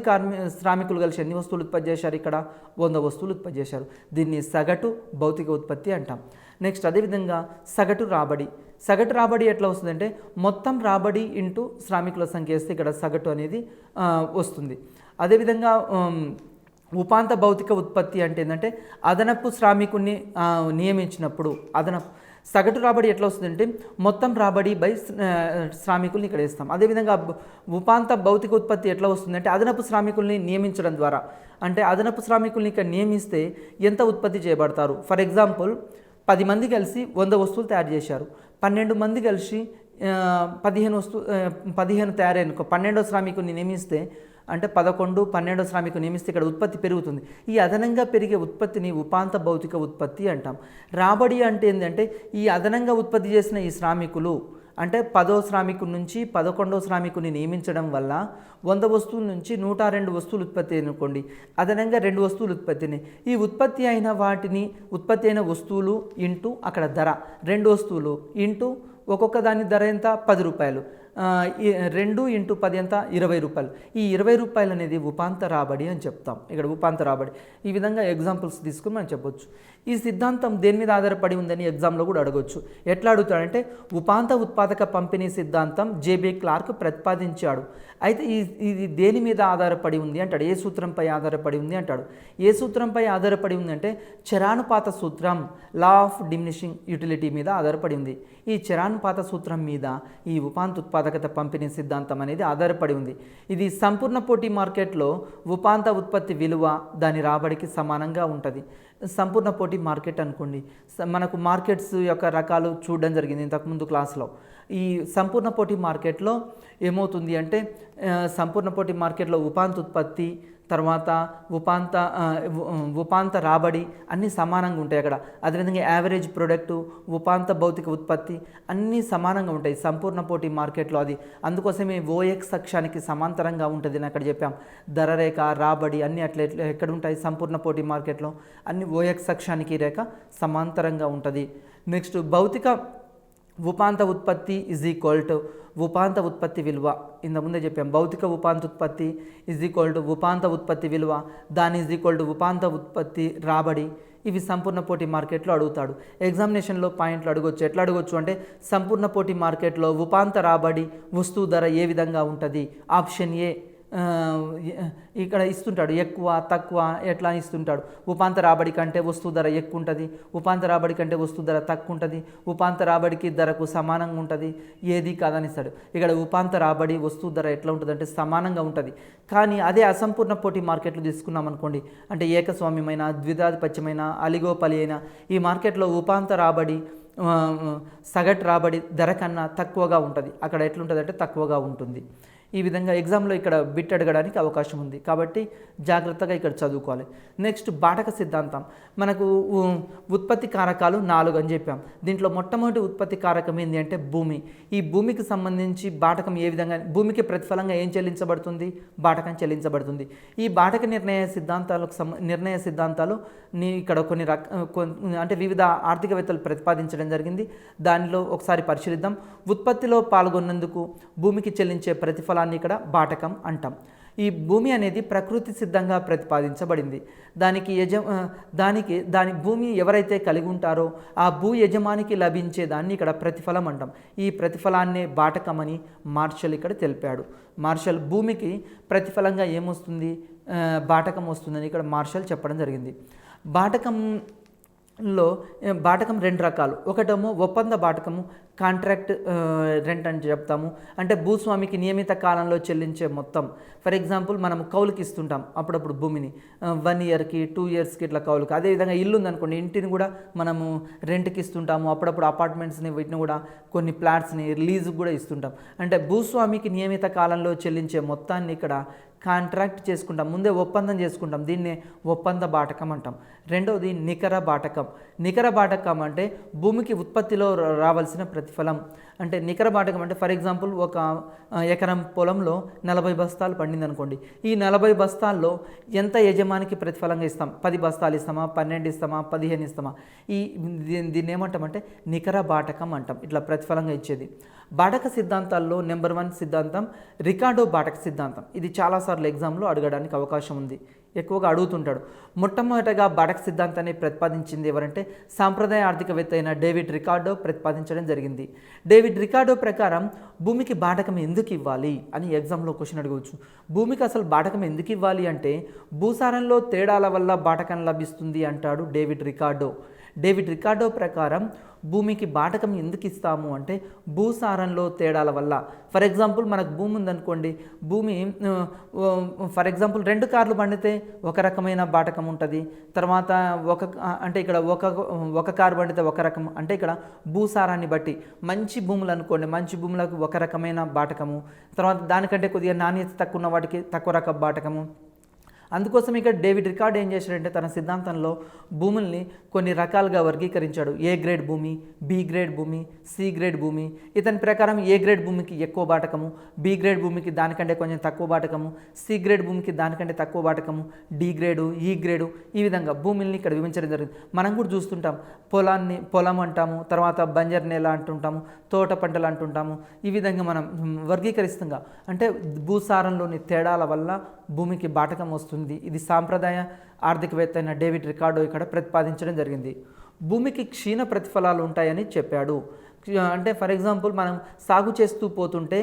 Speaker 1: శ్రామికులు కలిసి ఎన్ని వస్తువులు ఉత్పత్తి చేశారు? ఇక్కడ 100 వస్తువులు ఉత్పత్తి చేశారు. దీన్ని సగటు భౌతిక ఉత్పత్తి అంటాం. నెక్స్ట్ అదేవిధంగా సగటు రాబడి ఎట్లా వస్తుందంటే మొత్తం రాబడి ఇంటూ శ్రామికుల సంఖ్య వేస్తే ఇక్కడ సగటు అనేది వస్తుంది. అదేవిధంగా ఉపాంత భౌతిక ఉత్పత్తి అంటే ఏంటంటే అదనపు శ్రామికుడిని నియమించినప్పుడు సగటు రాబడి ఎట్లా వస్తుందంటే మొత్తం రాబడి బై శ్రామికుల్ని ఇక్కడ వేస్తాం. అదేవిధంగా ఉపాంత భౌతిక ఉత్పత్తి ఎట్లా వస్తుందంటే అదనపు శ్రామికుల్ని నియమించడం ద్వారా. అంటే అదనపు శ్రామికుల్ని ఇక్కడ నియమిస్తే ఎంత ఉత్పత్తి చేయబడతారు? ఫర్ ఎగ్జాంపుల్ 10 మంది కలిసి 100 వస్తువులు తయారు చేశారు. 12 మంది కలిసి 15 తయారనుకో. 12వ శ్రామికుని నియమిస్తే అంటే 11, 12వ శ్రామికుని నియమిస్తే ఇక్కడ ఉత్పత్తి పెరుగుతుంది. ఈ అదనంగా పెరిగే ఉత్పత్తిని ఉపాంత భౌతిక ఉత్పత్తి అంటాం. రాబడి అంటే ఏంటంటే ఈ అదనంగా ఉత్పత్తి చేసిన ఈ శ్రామికులు అంటే 10వ శ్రామికుడి నుంచి 11వ శ్రామికుని నియమించడం వల్ల 100 వస్తువుల నుంచి 102 వస్తువులు ఉత్పత్తి అనుకోండి. అదనంగా 2 వస్తువులు ఉత్పత్తిని ఈ ఉత్పత్తి అయిన వస్తువులు ఇంటూ అక్కడ ధర 2 వస్తువులు ఇంటూ ఒక్కొక్క దాని ధర ఎంత? 10 రూపాయలు. 2 × 10 ఎంత? 20 రూపాయలు. ఈ 20 రూపాయలు అనేది ఉపాంత రాబడి అని చెప్తాం. ఇక్కడ ఉపాంత రాబడి ఈ విధంగా ఎగ్జాంపుల్స్ తీసుకుని మనం చెప్పొచ్చు. ఈ సిద్ధాంతం దేని మీద ఆధారపడి ఉందని ఎగ్జామ్లో కూడా అడగొచ్చు. ఎట్లా అడుగుతాడంటే ఉపాంత ఉత్పాదక పంపిణీ సిద్ధాంతం జేబీ క్లార్క్ ప్రతిపాదించాడు. అయితే ఇది దేని మీద ఆధారపడి ఉంది అంటాడు? ఏ సూత్రంపై ఆధారపడి ఉంది అంటాడు? ఏ సూత్రంపై ఆధారపడి ఉంది అంటే చరానుపాత సూత్రం, లా ఆఫ్ డిమినిషింగ్ యూటిలిటీ మీద ఆధారపడి ఉంది. ఈ చరానుపాత సూత్రం మీద ఈ ఉపాంత ఉత్పాదకత పంపిణీ సిద్ధాంతం అనేది ఆధారపడి ఉంది. ఇది సంపూర్ణ పోటీ మార్కెట్లో ఉపాంత ఉత్పత్తి విలువ దాని రాబడికి సమానంగా ఉంటుంది. సంపూర్ణ పోటీ మార్కెట్ అనుకోండి, మనకు మార్కెట్స్ యొక్క రకాలు చూడడం జరిగింది ఇంతకుముందు క్లాస్లో. ఈ సంపూర్ణ పోటీ మార్కెట్లో ఏమవుతుంది అంటే సంపూర్ణ పోటీ మార్కెట్లో ఉపాంత ఉత్పత్తి తర్వాత ఉపాంత రాబడి అన్నీ సమానంగా ఉంటాయి అక్కడ. అదేవిధంగా యావరేజ్ ప్రొడక్టు, ఉపాంత భౌతిక ఉత్పత్తి అన్నీ సమానంగా ఉంటాయి సంపూర్ణ పోటీ మార్కెట్లో. అది అందుకోసమే ఓఎక్స్ అక్షానికి సమాంతరంగా ఉంటుంది అని అక్కడ చెప్పాం. ధర రేఖ, రాబడి అన్నీ అట్లా ఎక్కడ ఉంటాయి? సంపూర్ణ పోటీ మార్కెట్లో అన్ని ఓఎక్స్ అక్షానికి రేఖ సమాంతరంగా ఉంటుంది. నెక్స్ట్ భౌతిక ఉపాంత ఉత్పత్తి ఈజ్ ఈక్వల్ టు ఉపాంత ఉత్పత్తి విలువ. ఇంతకుముందే చెప్పాం భౌతిక ఉపాంత ఉత్పత్తి ఈజ్ ఈక్వల్ టు ఉపాంత ఉత్పత్తి విలువ, దాని ఈజ్ ఈక్వల్ టు ఉపాంత ఉత్పత్తి రాబడి. ఇవి సంపూర్ణ పోటీ మార్కెట్లో అడుగుతాడు. ఎగ్జామినేషన్లో పాయింట్లు అడగొచ్చు. ఎట్లా అడగొచ్చు అంటే సంపూర్ణ పోటీ మార్కెట్లో ఉపాంత రాబడి వస్తువు ధర ఏ విధంగా ఉంటుంది? ఆప్షన్ ఏ ఆ, ఇక్కడ ఇస్తుంటాడు ఎక్కువ తక్కువ ఎట్లా ఇస్తుంటాడు. ఉపాంత రాబడి కంటే వస్తువు ధర ఎక్కువ ఉంటుంది, ఉపాంత రాబడి కంటే వస్తువు ధర తక్కువ ఉంటుంది, ఉపాంత రాబడికి ధరకు సమానంగా ఉంటుంది, ఏది కాదని ఇస్తాడు. ఇక్కడ ఉపాంత రాబడి వస్తువు ధర ఎట్లా ఉంటుంది అంటే సమానంగా ఉంటుంది. కానీ అదే అసంపూర్ణ పోటీ మార్కెట్లు తీసుకున్నాం అనుకోండి, అంటే ఏకస్వామ్యమైన ద్విధాధిపత్యమైన అలిగోపలి అయిన ఈ మార్కెట్లో ఉపాంత రాబడి సగటు రాబడి ధర కన్నా తక్కువగా ఉంటుంది. అక్కడ ఎట్లుంటుంది అంటే తక్కువగా ఉంటుంది. ఈ విధంగా ఎగ్జామ్లో ఇక్కడ బిట్ అడగడానికి అవకాశం ఉంది కాబట్టి జాగ్రత్తగా ఇక్కడ చదువుకోవాలి. నెక్స్ట్ బాటక సిద్ధాంతం. మనకు ఉత్పత్తి కారకాలు 4 అని చెప్పాం. దీంట్లో మొట్టమొదటి ఉత్పత్తి కారకం ఏంటి అంటే భూమి. ఈ భూమికి సంబంధించి బాటకం ఏ విధంగా, భూమికి ప్రతిఫలంగా ఏం చెల్లించబడుతుంది, బాటకం చెల్లించబడుతుంది. ఈ బాటక నిర్ణయ సిద్ధాంతాలు ఇక్కడ అంటే వివిధ ఆర్థికవేత్తలు ప్రతిపాదించడం జరిగింది. దానిలో ఒకసారి పరిశీలిద్దాం. ఉత్పత్తిలో పాల్గొన్నందుకు భూమికి చెల్లించే ప్రతిఫలాన్ని ఇక్కడ బాటకం అంటాం. ఈ భూమి అనేది ప్రకృతి సిద్ధంగా ప్రతిపాదించబడింది. దాని భూమి ఎవరైతే కలిగి ఉంటారో ఆ భూ యజమానికి లభించే దాన్ని ఇక్కడ ప్రతిఫలం అంటాం. ఈ ప్రతిఫలాన్నే బాటకం అని మార్షల్ ఇక్కడ తెలిపాడు. మార్షల్ భూమికి ప్రతిఫలంగా ఏమొస్తుంది, బాటకం వస్తుందని ఇక్కడ మార్షల్ చెప్పడం జరిగింది. బాటకం 2 రకాలు. ఒకటేమో ఒప్పంద బాటకము, కాంట్రాక్ట్ రెంట్ అని చెప్తాము. అంటే భూస్వామికి నియమిత కాలంలో చెల్లించే మొత్తం. ఫర్ ఎగ్జాంపుల్ మనం కౌలుకి ఇస్తుంటాం అప్పుడప్పుడు భూమిని 1 ఇయర్కి 2 ఇయర్స్కి ఇట్లా కౌలుకి. అదేవిధంగా ఇల్లు ఉందనుకోండి, ఇంటిని కూడా మనము రెంట్కి ఇస్తుంటాము. అప్పుడప్పుడు అపార్ట్మెంట్స్ని వీటిని కూడా కొన్ని ఫ్లాట్స్ని లీజుకి కూడా ఇస్తుంటాం. అంటే భూస్వామికి నియమిత కాలంలో చెల్లించే మొత్తాన్ని ఇక్కడ కాంట్రాక్ట్ చేసుకుంటాం, ముందే ఒప్పందం చేసుకుంటాం. దీన్నే ఒప్పంద బాటకం అంటాం. రెండవది నికర బాటకం. నికర బాటకం అంటే భూమికి ఉత్పత్తిలో రావాల్సిన ప్రతిఫలం. అంటే నికర బాటకం అంటే ఫర్ ఎగ్జాంపుల్ ఒక ఎకరం పొలంలో 40 బస్తాలు పండింది అనుకోండి. ఈ 40 బస్తాల్లో ఎంత యజమానికి ప్రతిఫలంగా ఇస్తాం? 10 బస్తాలు ఇస్తామా, 12 ఇస్తామా, 15 ఇస్తామా? దీన్ని ఏమంటామంటే నికర బాటకం అంటాం, ఇట్లా ప్రతిఫలంగా ఇచ్చేది. బాటక సిద్ధాంతాల్లో నెంబర్ 1 సిద్ధాంతం రికార్డో బాటక సిద్ధాంతం. ఇది చాలాసార్లు ఎగ్జామ్లో అడగడానికి అవకాశం ఉంది, ఎక్కువగా అడుగుతుంటాడు. మొట్టమొదటగా బాటక సిద్ధాంతాన్ని ప్రతిపాదించింది ఎవరంటే సాంప్రదాయ ఆర్థికవేత్త అయిన డేవిడ్ రికార్డో ప్రతిపాదించడం జరిగింది. డేవిడ్ రికార్డో ప్రకారం భూమికి బాటకం ఎందుకు ఇవ్వాలి అని ఎగ్జామ్లో క్వశ్చన్ అడగవచ్చు. భూమికి అసలు బాటకం ఎందుకు ఇవ్వాలి అంటే భూసారంలో తేడాల వల్ల బాటకం లభిస్తుంది అంటాడు డేవిడ్ రికార్డో. డేవిడ్ రికార్డో ప్రకారం భూమికి బాటకం ఎందుకు ఇస్తాము అంటే భూసారంలో తేడాల వల్ల. ఫర్ ఎగ్జాంపుల్ మనకు భూమి ఉందనుకోండి, భూమి ఫర్ ఎగ్జాంపుల్ 2 కార్లు పండితే ఒక రకమైన బాటకం ఉంటుంది. తర్వాత అంటే ఇక్కడ ఒక కారు పండితే ఒక రకం, అంటే ఇక్కడ భూసారాన్ని బట్టి మంచి భూములు అనుకోండి, మంచి భూములకు ఒక రకమైన బాటకము, తర్వాత దానికంటే కొద్దిగా నాణ్యత తక్కువ ఉన్న వాటికి తక్కువ రకం బాటకము. అందుకోసం ఇక్కడ డేవిడ్ రికార్డ్ ఏం చేశాడంటే తన సిద్ధాంతంలో భూముల్ని కొన్ని రకాలుగా వర్గీకరించాడు. ఏ గ్రేడ్ భూమి, బి గ్రేడ్ భూమి, సి గ్రేడ్ భూమి. ఇతని ప్రకారం ఏ గ్రేడ్ భూమికి ఎక్కువ బాటకము, బి గ్రేడ్ భూమికి దానికంటే కొంచెం తక్కువ బాటకము, సి గ్రేడ్ భూమికి దానికంటే తక్కువ బాటకము, డి గ్రేడు, ఈ గ్రేడు, ఈ విధంగా భూముల్ని ఇక్కడ విభజించడం జరిగింది. మనం కూడా చూస్తుంటాం, పొలం అంటాము, తర్వాత బంజర్ నేల అంటుంటాము, తోట పంటలు అంటుంటాము. ఈ విధంగా మనం వర్గీకరిస్తాంగా, అంటే భూసారంలోని తేడాల వల్ల భూమికి బాటకం వస్తుంది. ఇది సాంప్రదాయ ఆర్థికవేత్త అయిన డేవిడ్ రికార్డో ఇక్కడ ప్రతిపాదించడం జరిగింది. భూమికి క్షీణ ప్రతిఫలాలు ఉంటాయని చెప్పాడు. అంటే ఫర్ ఎగ్జాంపుల్ మనం సాగు చేస్తూ పోతుంటే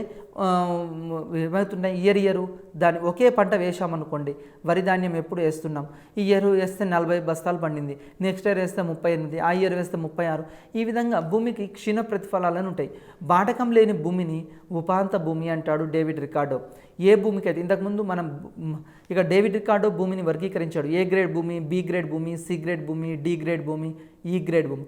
Speaker 1: ఏమవుతున్నాయి, ఇయర్ దాన్ని ఒకే పంట వేసామనుకోండి, వరి ధాన్యం ఎప్పుడు వేస్తున్నాం, ఈ ఇయర్ వేస్తే 40 బస్తాలు పండింది, నెక్స్ట్ ఇయర్ వేస్తే 38, ఆ ఇయర్ వేస్తే 36. ఈ విధంగా భూమికి క్షీణ ప్రతిఫలాలను ఉంటాయి. బాటకం లేని భూమిని ఉపాంత భూమి అంటాడు డేవిడ్ రికార్డో. ఏ భూమికి అయితే ఇంతకుముందు మనం ఇక డేవిడ్ రికార్డో భూమిని వర్గీకరించాడు. ఏ గ్రేడ్ భూమి, బి గ్రేడ్ భూమి, సి గ్రేడ్ భూమి, డి గ్రేడ్ భూమి, ఈ గ్రేడ్ భూమి.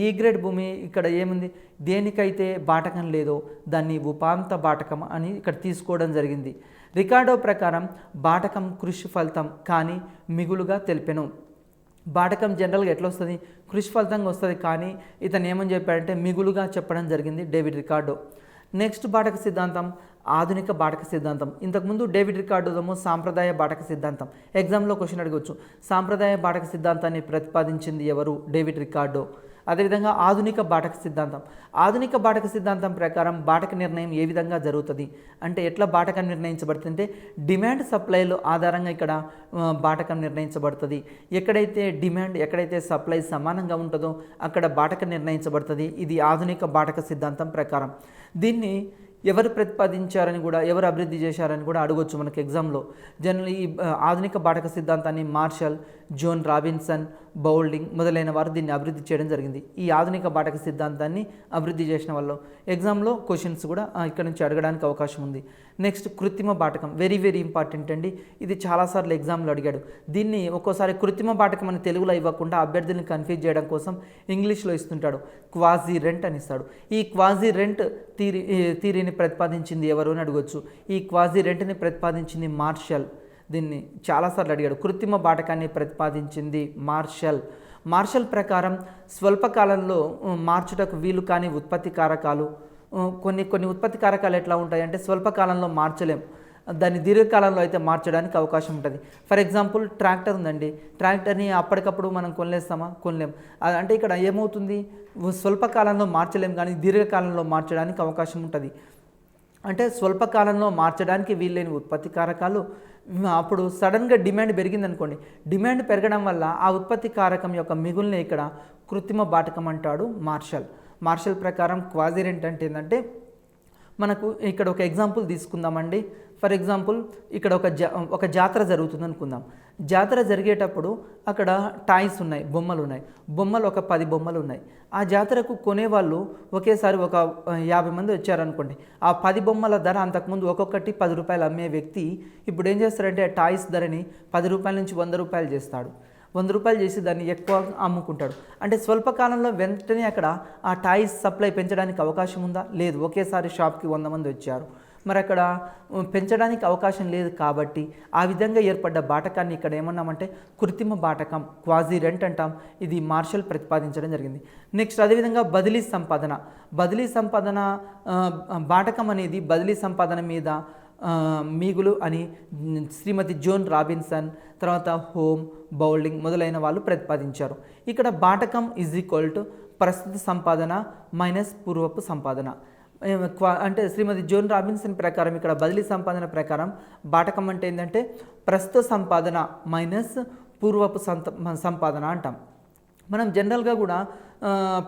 Speaker 1: ఈ గ్రేడ్ భూమి ఇక్కడ ఏముంది, దేనికైతే బాటకం లేదో దాన్ని ఉపాంత బాటకం అని ఇక్కడ తీసుకోవడం జరిగింది. రికార్డో ప్రకారం బాటకం కృషి ఫలితం కానీ మిగులుగా తెలిపెను. బాటకం జనరల్గా ఎట్లా వస్తుంది, కృషి ఫలితంగా వస్తుంది, కానీ ఇతను ఏమని చెప్పాడంటే మిగులుగా చెప్పడం జరిగింది డేవిడ్ రికార్డో. నెక్స్ట్ బాటక సిద్ధాంతం ఆధునిక బాటక సిద్ధాంతం. ఇంతకుముందు డేవిడ్ రికార్డోదేమో సాంప్రదాయ బాటక సిద్ధాంతం. ఎగ్జామ్లో క్వశ్చన్ అడగవచ్చు, సాంప్రదాయ బాటక సిద్ధాంతాన్ని ప్రతిపాదించింది ఎవరు? David Ricardo. అదేవిధంగా ఆధునిక బాటక సిద్ధాంతం. ఆధునిక బాటక సిద్ధాంతం ప్రకారం బాటక నిర్ణయం ఏ విధంగా జరుగుతుంది అంటే ఎట్లా బాటకం నిర్ణయించబడుతుందంటే డిమాండ్ సప్లైలో ఆధారంగా ఇక్కడ బాటకం నిర్ణయించబడుతుంది. ఎక్కడైతే సప్లై సమానంగా ఉంటుందో అక్కడ బాటకం నిర్ణయించబడుతుంది. ఇది ఆధునిక బాటక సిద్ధాంతం ప్రకారం. దీన్ని ఎవరు ప్రతిపాదించారని కూడా, ఎవరు అభివృద్ధి చేశారని కూడా అడగొచ్చు మనకి ఎగ్జామ్లో. జనరల్ ఈ ఆధునిక బాటక సిద్ధాంతాన్ని మార్షల్, జోన్ రాబిన్సన్, బౌల్డింగ్ మొదలైన వారు దీన్ని అభివృద్ధి చేయడం జరిగింది. ఈ ఆధునిక బాటక సిద్ధాంతాన్ని అభివృద్ధి చేసిన వాళ్ళు ఎగ్జామ్లో క్వశ్చన్స్ కూడా ఇక్కడ నుంచి అడగడానికి అవకాశం ఉంది. నెక్స్ట్ కృత్రిమ బాటకం, వెరీ వెరీ ఇంపార్టెంట్ అండి. ఇది చాలాసార్లు ఎగ్జామ్లో అడిగాడు. దీన్ని ఒక్కోసారి కృత్రిమ బాటకం అని తెలుగులో ఇవ్వకుండా అభ్యర్థులను కన్ఫ్యూజ్ చేయడం కోసం ఇంగ్లీష్లో ఇస్తుంటాడు, క్వాజీ రెంట్ అని ఇస్తాడు. ఈ క్వాజీ రెంట్ థియరీని ప్రతిపాదించింది ఎవరు అని అడగొచ్చు. ఈ క్వాజీ రెంట్ని ప్రతిపాదించింది మార్షల్. దీన్ని చాలాసార్లు అడిగాడు. కృత్రిమ బాటకాన్ని ప్రతిపాదించింది మార్షల్. మార్షల్ ప్రకారం స్వల్పకాలంలో మార్చుటకు వీలు కాని ఉత్పత్తి కారకాలు, కొన్ని ఉత్పత్తి కారకాలు ఎట్లా ఉంటాయంటే స్వల్పకాలంలో మార్చలేం, దాన్ని దీర్ఘకాలంలో అయితే మార్చడానికి అవకాశం ఉంటుంది. ఫర్ ఎగ్జాంపుల్ ట్రాక్టర్ ఉందండి, ట్రాక్టర్ని అప్పటికప్పుడు మనం కొనలేస్తామా? కొనలేం. అంటే ఇక్కడ ఏమవుతుంది, స్వల్పకాలంలో మార్చలేం కానీ దీర్ఘకాలంలో మార్చడానికి అవకాశం ఉంటుంది. అంటే స్వల్పకాలంలో మార్చడానికి వీల్లేని ఉత్పత్తి కారకాలు. అప్పుడు సడన్గా డిమాండ్ పెరిగిందనుకోండి, డిమాండ్ పెరగడం వల్ల ఆ ఉత్పత్తి కారకం యొక్క మిగుల్ని ఇక్కడ కృత్రిమ బాటకం అంటాడు మార్షల్. మార్షల్ ప్రకారం క్వాజీ రెంట్ అంటే ఏంటంటే, మనకు ఇక్కడ ఒక ఎగ్జాంపుల్ తీసుకుందామండి. ఫర్ ఎగ్జాంపుల్ ఇక్కడ ఒక జాతర జరుగుతుంది అనుకుందాం. జాతర జరిగేటప్పుడు అక్కడ టాయ్స్ ఉన్నాయి, బొమ్మలు ఉన్నాయి. బొమ్మలు ఒక 10 బొమ్మలు ఉన్నాయి. ఆ జాతరకు కొనేవాళ్ళు ఒకేసారి ఒక 50 మంది వచ్చారనుకోండి. ఆ 10 బొమ్మల ధర అంతకుముందు ఒక్కొక్కటి 10 రూపాయలు అమ్మే వ్యక్తి ఇప్పుడు ఏం చేస్తారంటే టాయ్స్ ధరని 10 రూపాయల నుంచి 100 రూపాయలు చేస్తాడు. 100 రూపాయలు చేసి దాన్ని ఎక్కువ అమ్ముకుంటాడు. అంటే స్వల్పకాలంలో వెంటనే అక్కడ ఆ టాయ్స్ సప్లై పెంచడానికి అవకాశం ఉందా? లేదు. ఒకేసారి షాప్కి 100 మంది వచ్చారు. మరి అక్కడ పెంచడానికి అవకాశం లేదు కాబట్టి ఆ విధంగా ఏర్పడ్డ బాటకాన్ని ఇక్కడ ఏమన్నామంటే కృత్రిమ బాటకం, క్వాజీ రెంట్ అంటాం. ఇది మార్షల్ ప్రతిపాదించడం జరిగింది. నెక్స్ట్ అదేవిధంగా బదిలీ సంపాదన. బదిలీ సంపాదన బాటకం అనేది బదిలీ సంపాదన మీద మిగులు అని శ్రీమతి జోన్ రాబిన్సన్, తర్వాత హోమ్, బౌల్డింగ్ మొదలైన వాళ్ళు ప్రతిపాదించారు. ఇక్కడ బాటకం ఈజ్ ఈక్వల్ టు ప్రస్తుత సంపాదన మైనస్ పూర్వపు సంపాదన. అంటే శ్రీమతి జోన్ రాబిన్సన్ ప్రకారం ఇక్కడ బదిలీ సంపాదన ప్రకారం బాటకం అంటే ఏంటంటే ప్రస్తుత సంపాదన మైనస్ పూర్వపు సంపాదన అంటాం. మనం జనరల్గా కూడా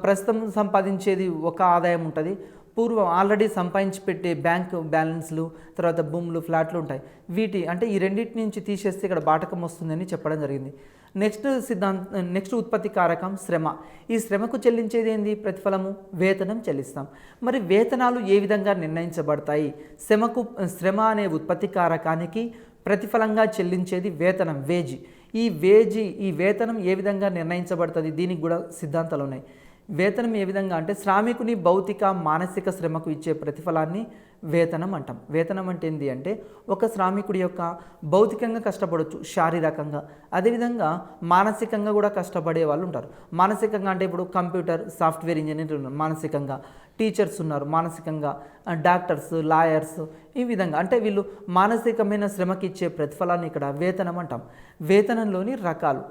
Speaker 1: ప్రస్తుతం సంపాదించేది ఒక ఆదాయం ఉంటుంది, పూర్వం ఆల్రెడీ సంపాదించి పెట్టే బ్యాంక్ బ్యాలెన్స్లు, తర్వాత భూములు, ఫ్లాట్లు ఉంటాయి. అంటే ఈ రెండింటి నుంచి తీసేస్తే ఇక్కడ బాటకం వస్తుందని చెప్పడం జరిగింది. నెక్స్ట్ ఉత్పత్తి కారకం శ్రమ. ఈ శ్రమకు చెల్లించేది ఏంది? ప్రతిఫలము, వేతనం చెల్లిస్తాం. మరి వేతనాలు ఏ విధంగా నిర్ణయించబడతాయి? శ్రమ అనే ఉత్పత్తి కారకానికి ప్రతిఫలంగా చెల్లించేది వేతనం, ఈ వేతనం ఏ విధంగా నిర్ణయించబడుతుంది? దీనికి కూడా సిద్ధాంతాలు ఉన్నాయి. వేతనం ఏ విధంగా అంటే శ్రామికుని భౌతిక మానసిక శ్రమకు ఇచ్చే ప్రతిఫలాన్ని వేతనం అంటాం. వేతనం అంటే ఏంటి అంటే ఒక శ్రామికుడి యొక్క భౌతికంగా కష్టపడవచ్చు, శారీరకంగా, అదేవిధంగా మానసికంగా కూడా కష్టపడే వాళ్ళు ఉంటారు. మానసికంగా అంటే ఇప్పుడు కంప్యూటర్ సాఫ్ట్వేర్ ఇంజనీర్ ఉన్నారు మానసికంగా, టీచర్స్ ఉన్నారు మానసికంగా, డాక్టర్స్, లాయర్స్, ఈ విధంగా అంటే వీళ్ళు మానసికమైన శ్రమకి ఇచ్చే ప్రతిఫలాన్ని ఇక్కడ వేతనం అంటాం. వేతనంలోని రకాలు,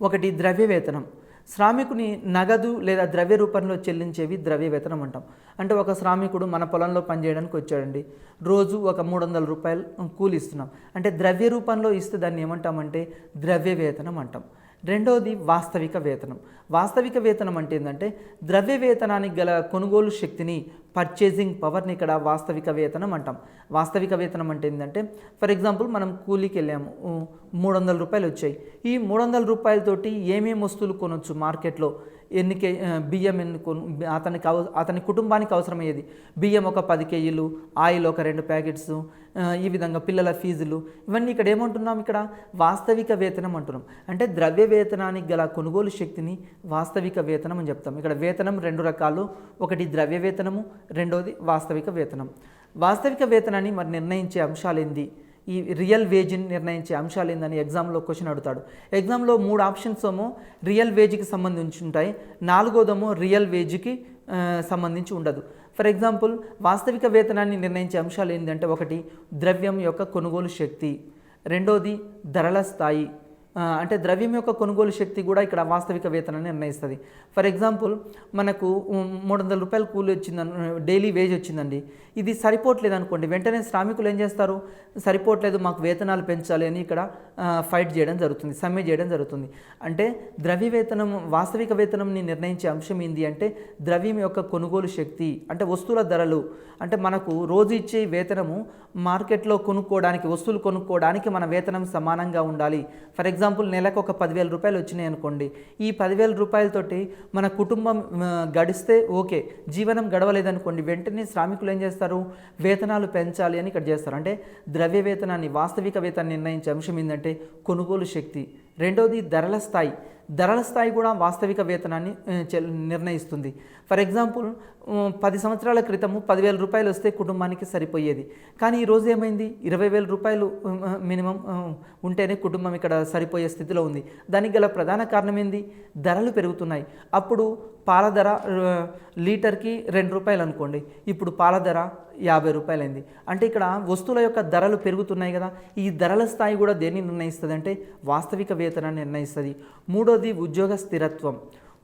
Speaker 1: ఒకటి ద్రవ్య వేతనం. శ్రామికుని నగదు లేదా ద్రవ్య రూపంలో చెల్లించేవి ద్రవ్య వేతనం అంటాం. అంటే ఒక శ్రామికుడు మన పొలంలో పనిచేయడానికి వచ్చాడండి, రోజు ఒక 300 రూపాయలు కూలి ఇస్తున్నాం అంటే ద్రవ్య రూపంలో ఇస్తే దాన్ని ఏమంటామంటే ద్రవ్య వేతనం అంటాం. రెండవది వాస్తవిక వేతనం. వాస్తవిక వేతనం అంటే ఏంటంటే ద్రవ్య వేతనానికి గల కొనుగోలు శక్తిని, పర్చేసింగ్ పవర్ని ఇక్కడ వాస్తవిక వేతనం అంటాం. వాస్తవిక వేతనం అంటే ఏంటంటే ఫర్ ఎగ్జాంపుల్ మనం కూలీకి వెళ్ళాము, 300 రూపాయలు వచ్చాయి. ఈ 300 రూపాయలతోటి ఏమేమి వస్తువులు కొనవచ్చు మార్కెట్లో, బియ్యం అతని కుటుంబానికి అవసరమయ్యేది బియ్యం ఒక 10 కేజీలు, ఆయిల్ ఒక 2 ప్యాకెట్స్, ఈ విధంగా పిల్లల ఫీజులు, ఇవన్నీ ఇక్కడ ఏమంటున్నాం? ఇక్కడ వాస్తవిక వేతనం అంటున్నాం. అంటే ద్రవ్య వేతనానికి గల కొనుగోలు శక్తిని వాస్తవిక వేతనం అని చెప్తాం. ఇక్కడ వేతనం 2 రకాలు, ఒకటి ద్రవ్య వేతనము, రెండవది వాస్తవిక వేతనం. వాస్తవిక వేతనాన్ని మరి నిర్ణయించే అంశాలు ఏంది? ఈ రియల్ వేజ్ని నిర్ణయించే అంశాలు ఏందని ఎగ్జామ్లో క్వశ్చన్ అడుగుతాడు. ఎగ్జామ్లో 3 ఆప్షన్స్ ఏమో రియల్ వేజ్కి సంబంధించి ఉంటాయి, 4వదేమో రియల్ వేజ్కి సంబంధించి ఉండదు. ఫర్ ఎగ్జాంపుల్ వాస్తవిక వేతనాన్ని నిర్ణయించే అంశాలు ఏంటంటే ఒకటి ద్రవ్యం యొక్క కొనుగోలు శక్తి, రెండోది ధరల స్థాయి, అంటే ద్రవ్యం యొక్క కొనుగోలు శక్తి కూడా ఇక్కడ వాస్తవిక వేతనాన్ని నిర్ణయిస్తుంది. ఫర్ ఎగ్జాంపుల్ మనకు 300 రూపాయలు కూలి వచ్చిందని, డైలీ వేజ్ వచ్చిందండి, ఇది సరిపోవట్లేదు అనుకోండి, వెంటనే శ్రామికులు ఏం చేస్తారు, సరిపోవట్లేదు మాకు వేతనాలు పెంచాలి అని ఇక్కడ ఫైట్ చేయడం జరుగుతుంది, సమ్మె చేయడం జరుగుతుంది. అంటే ద్రవ్య వేతనం, వాస్తవిక వేతనంని నిర్ణయించే అంశం ఏంటి అంటే ద్రవ్యం యొక్క కొనుగోలు శక్తి, అంటే వస్తువుల ధరలు. అంటే మనకు రోజు ఇచ్చే వేతనము మార్కెట్లో కొనుక్కోవడానికి, వస్తువులు కొనుక్కోవడానికి మన వేతనం సమానంగా ఉండాలి. ఫర్ ఎగ్జాంపుల్ నెలకు ఒక 10,000 రూపాయలు వచ్చినాయి అనుకోండి, ఈ 10,000 రూపాయలతోటి మన కుటుంబం గడిస్తే ఓకే, జీవనం గడవలేదనుకోండి, వెంటనే శ్రామికులు ఏం చేస్తారు, వేతనాలు పెంచాలి అని ఇక్కడ చేస్తారు. అంటే ద్రవ్య వేతనాన్ని, వాస్తవిక వేతనాన్ని నిర్ణయించే అంశం ఏంటంటే కొనుగోలు శక్తి. రెండవది ధరల స్థాయి. ధరల స్థాయి కూడా వాస్తవిక వేతనాన్ని నిర్ణయిస్తుంది. ఫర్ ఎగ్జాంపుల్ 10 సంవత్సరాల క్రితము 10,000 రూపాయలు వస్తే కుటుంబానికి సరిపోయేది, కానీ ఈరోజు ఏమైంది, 20,000 రూపాయలు మినిమం ఉంటేనే కుటుంబం ఇక్కడ సరిపోయే స్థితిలో ఉంది. దానికి గల ప్రధాన కారణం ఏంది, ధరలు పెరుగుతున్నాయి. అప్పుడు పాల ధర లీటర్కి 2 రూపాయలు అనుకోండి, ఇప్పుడు పాల ధర 50 రూపాయలు అయింది. అంటే ఇక్కడ వస్తువుల యొక్క ధరలు పెరుగుతున్నాయి కదా, ఈ ధరల స్థాయి కూడా దేన్ని నిర్ణయిస్తుంది అంటే వాస్తవిక వేతనాన్ని నిర్ణయిస్తుంది. మూడోది ఉద్యోగ స్థిరత్వం.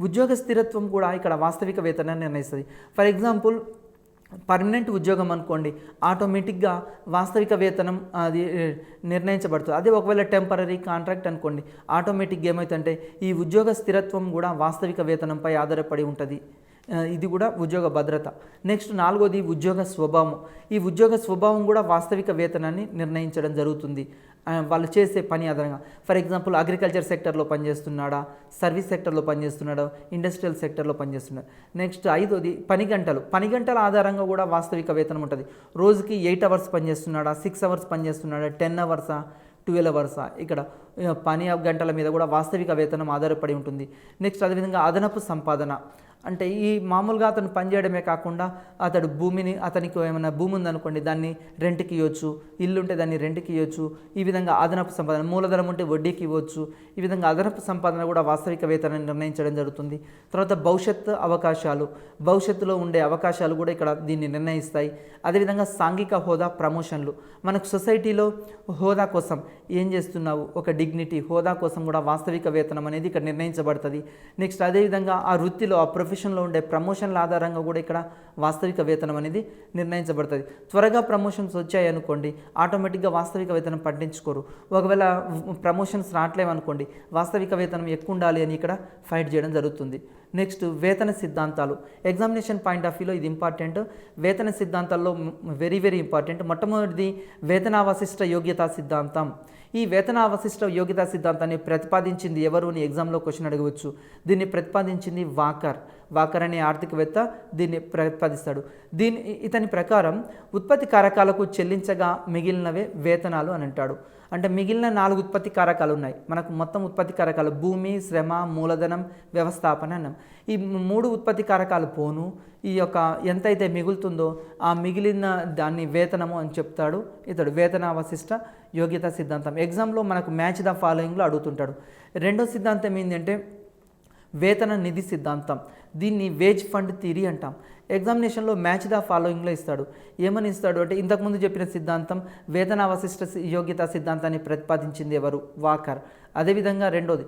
Speaker 1: ఉద్యోగ స్థిరత్వం కూడా ఇక్కడ వాస్తవిక వేతనాన్ని నిర్ణయిస్తుంది. ఫర్ ఎగ్జాంపుల్ పర్మనెంట్ ఉద్యోగం అనుకోండి, ఆటోమేటిక్గా వాస్తవిక వేతనం అది నిర్ణయించబడుతుంది. అదే ఒకవేళ టెంపరీ కాంట్రాక్ట్ అనుకోండి, ఆటోమేటిక్గా ఏమవుతుందంటే ఈ ఉద్యోగ స్థిరత్వం కూడా వాస్తవిక వేతనంపై ఆధారపడి ఉంటుంది. ఇది కూడా ఉద్యోగ భద్రత. నెక్స్ట్ నాలుగోది ఉద్యోగ స్వభావం. ఈ ఉద్యోగ స్వభావం కూడా వాస్తవిక వేతనాన్ని నిర్ణయించడం జరుగుతుంది, వాళ్ళు చేసే పని ఆధారంగా. ఫర్ ఎగ్జాంపుల్ అగ్రికల్చర్ సెక్టర్లో పనిచేస్తున్నాడా, సర్వీస్ సెక్టర్లో పనిచేస్తున్నాడా, ఇండస్ట్రియల్ సెక్టర్లో పనిచేస్తున్నాడు. నెక్స్ట్ ఐదోది పని గంటలు. పని గంటల ఆధారంగా కూడా వాస్తవిక వేతనం ఉంటుంది. రోజుకి 8 అవర్స్ పనిచేస్తున్నాడా, 6 అవర్స్ పనిచేస్తున్నాడా, 10 అవర్సా, 12 అవర్సా, ఇక్కడ పని గంటల మీద కూడా వాస్తవిక వేతనం ఆధారపడి ఉంటుంది. నెక్స్ట్ అదేవిధంగా అదనపు సంపాదన. అంటే ఈ మామూలుగా అతను పనిచేయడమే కాకుండా అతడు భూమిని, అతనికి ఏమైనా భూమి ఉందనుకోండి దాన్ని రెంట్కి ఇవ్వచ్చు, ఇల్లు ఉంటే దాన్ని రెంట్కి ఇవ్వచ్చు. ఈ విధంగా అదనపు సంపాదన, మూలధనం ఉంటే వడ్డీకి ఇవ్వచ్చు. ఈ విధంగా అదనపు సంపాదన కూడా వాస్తవిక వేతనాన్ని నిర్ణయించడం జరుగుతుంది. తర్వాత భవిష్యత్తు అవకాశాలు. భవిష్యత్తులో ఉండే అవకాశాలు కూడా ఇక్కడ దీన్ని నిర్ణయిస్తాయి. అదేవిధంగా సాంఘిక హోదా, ప్రమోషన్లు. మనకు సొసైటీలో హోదా కోసం ఏం చేస్తున్నావు, ఒక డిగ్నిటీ, హోదా కోసం కూడా వాస్తవిక వేతనం అనేది ఇక్కడ నిర్ణయించబడుతుంది. నెక్స్ట్ అదేవిధంగా ఆ వృత్తిలో, ఆ ప్రొఫెషన్లో ఉండే ప్రమోషన్ల ఆధారంగా కూడా ఇక్కడ వాస్తవిక వేతనం అనేది నిర్ణయించబడుతుంది. త్వరగా ప్రమోషన్స్ వచ్చాయి అనుకోండి, ఆటోమేటిక్గా వాస్తవిక వేతనం పట్టించుకోరు. ఒకవేళ ప్రమోషన్స్ రావట్లేమనుకోండి, వాస్తవిక వేతనం ఎక్కువ ఉండాలి అని ఇక్కడ ఫైట్ చేయడం జరుగుతుంది. నెక్స్ట్ వేతన సిద్ధాంతాలు. ఎగ్జామినేషన్ పాయింట్ ఆఫ్ వ్యూలో ఇది ఇంపార్టెంట్. వేతన సిద్ధాంతాల్లో వెరీ వెరీ ఇంపార్టెంట్. మొట్టమొదటిది వేతనావశిష్ట యోగ్యతా సిద్ధాంతం. ఈ వేతనావశిష్ట యోగ్యతా సిద్ధాంతాన్ని ప్రతిపాదించింది ఎవరు అని ఎగ్జామ్లో క్వశ్చన్ అడగవచ్చు. దీన్ని ప్రతిపాదించింది వాకర్ అనే ఆర్థికవేత్త దీన్ని ప్రతిపాదిస్తాడు. ఇతని ప్రకారం ఉత్పత్తి కారకాలకు చెల్లించగా మిగిలినవే వేతనాలు అని అంటాడు. అంటే మిగిలిన 4 ఉత్పత్తి కారకాలు ఉన్నాయి మనకు. మొత్తం ఉత్పత్తి కారకాలు భూమి, శ్రమ, మూలధనం, వ్యవస్థాపన అన్నాం. ఈ 3 ఉత్పత్తి కారకాలు పోను ఈ యొక్క ఎంతైతే మిగులుతుందో ఆ మిగిలిన దాన్ని వేతనము అని చెప్తాడు ఇతడు. వేతనావశిష్ట యోగ్యతా సిద్ధాంతం ఎగ్జామ్లో మనకు మ్యాచ్ ద ఫాలోయింగ్లో అడుగుతుంటాడు. రెండో సిద్ధాంతం ఏంటంటే వేతన నిధి సిద్ధాంతం. దీన్ని వేజ్ ఫండ్ థియరీ అంటాం. ఎగ్జామినేషన్లో మ్యాచ్ ద ఫాలోయింగ్లో ఇస్తాడు. ఏమని ఇస్తాడు అంటే ఇంతకుముందు చెప్పిన సిద్ధాంతం వేతనావశిష్ట యోగ్యతా సిద్ధాంతాన్ని ప్రతిపాదించింది ఎవరు, వాకర్. అదేవిధంగా రెండోది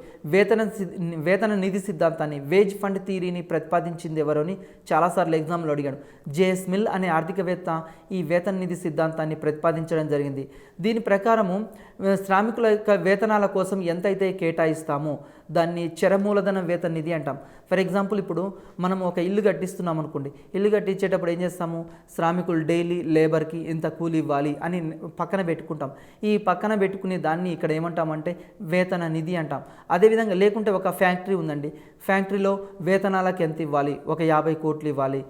Speaker 1: వేతన నిధి సిద్ధాంతాన్ని, వేజ్ ఫండ్ థియరీని ప్రతిపాదించింది ఎవరు అని చాలాసార్లు ఎగ్జామ్లో అడిగాడు. జేఎస్ మిల్ అనే ఆర్థికవేత్త ఈ వేతన నిధి సిద్ధాంతాన్ని ప్రతిపాదించడం జరిగింది. దీని ప్రకారము శ్రామికుల యొక్క వేతనాల కోసం ఎంతైతే కేటాయిస్తామో దాన్ని చరమూలధన వేతన నిధి అంటాం. ఫర్ ఎగ్జాంపుల్ ఇప్పుడు మనం ఒక ఇల్లు కట్టిస్తున్నాం అనుకోండి, ఇల్లు కట్టించేటప్పుడు ఏం చేస్తాము, శ్రామికులు డైలీ లేబర్కి ఎంత కూలి ఇవ్వాలి అని పక్కన పెట్టుకుంటాం. ఈ పక్కన పెట్టుకునే దాన్ని ఇక్కడ ఏమంటామంటే వేతన నిధి అంటాం. అదేవిధంగా లేకుంటే ఒక ఫ్యాక్టరీ ఉందండి, ఫ్యాక్టరీలో వేతనాలకు ఎంత ఇవ్వాలి, ఒక 50 కోట్లు ఇవ్వాలి.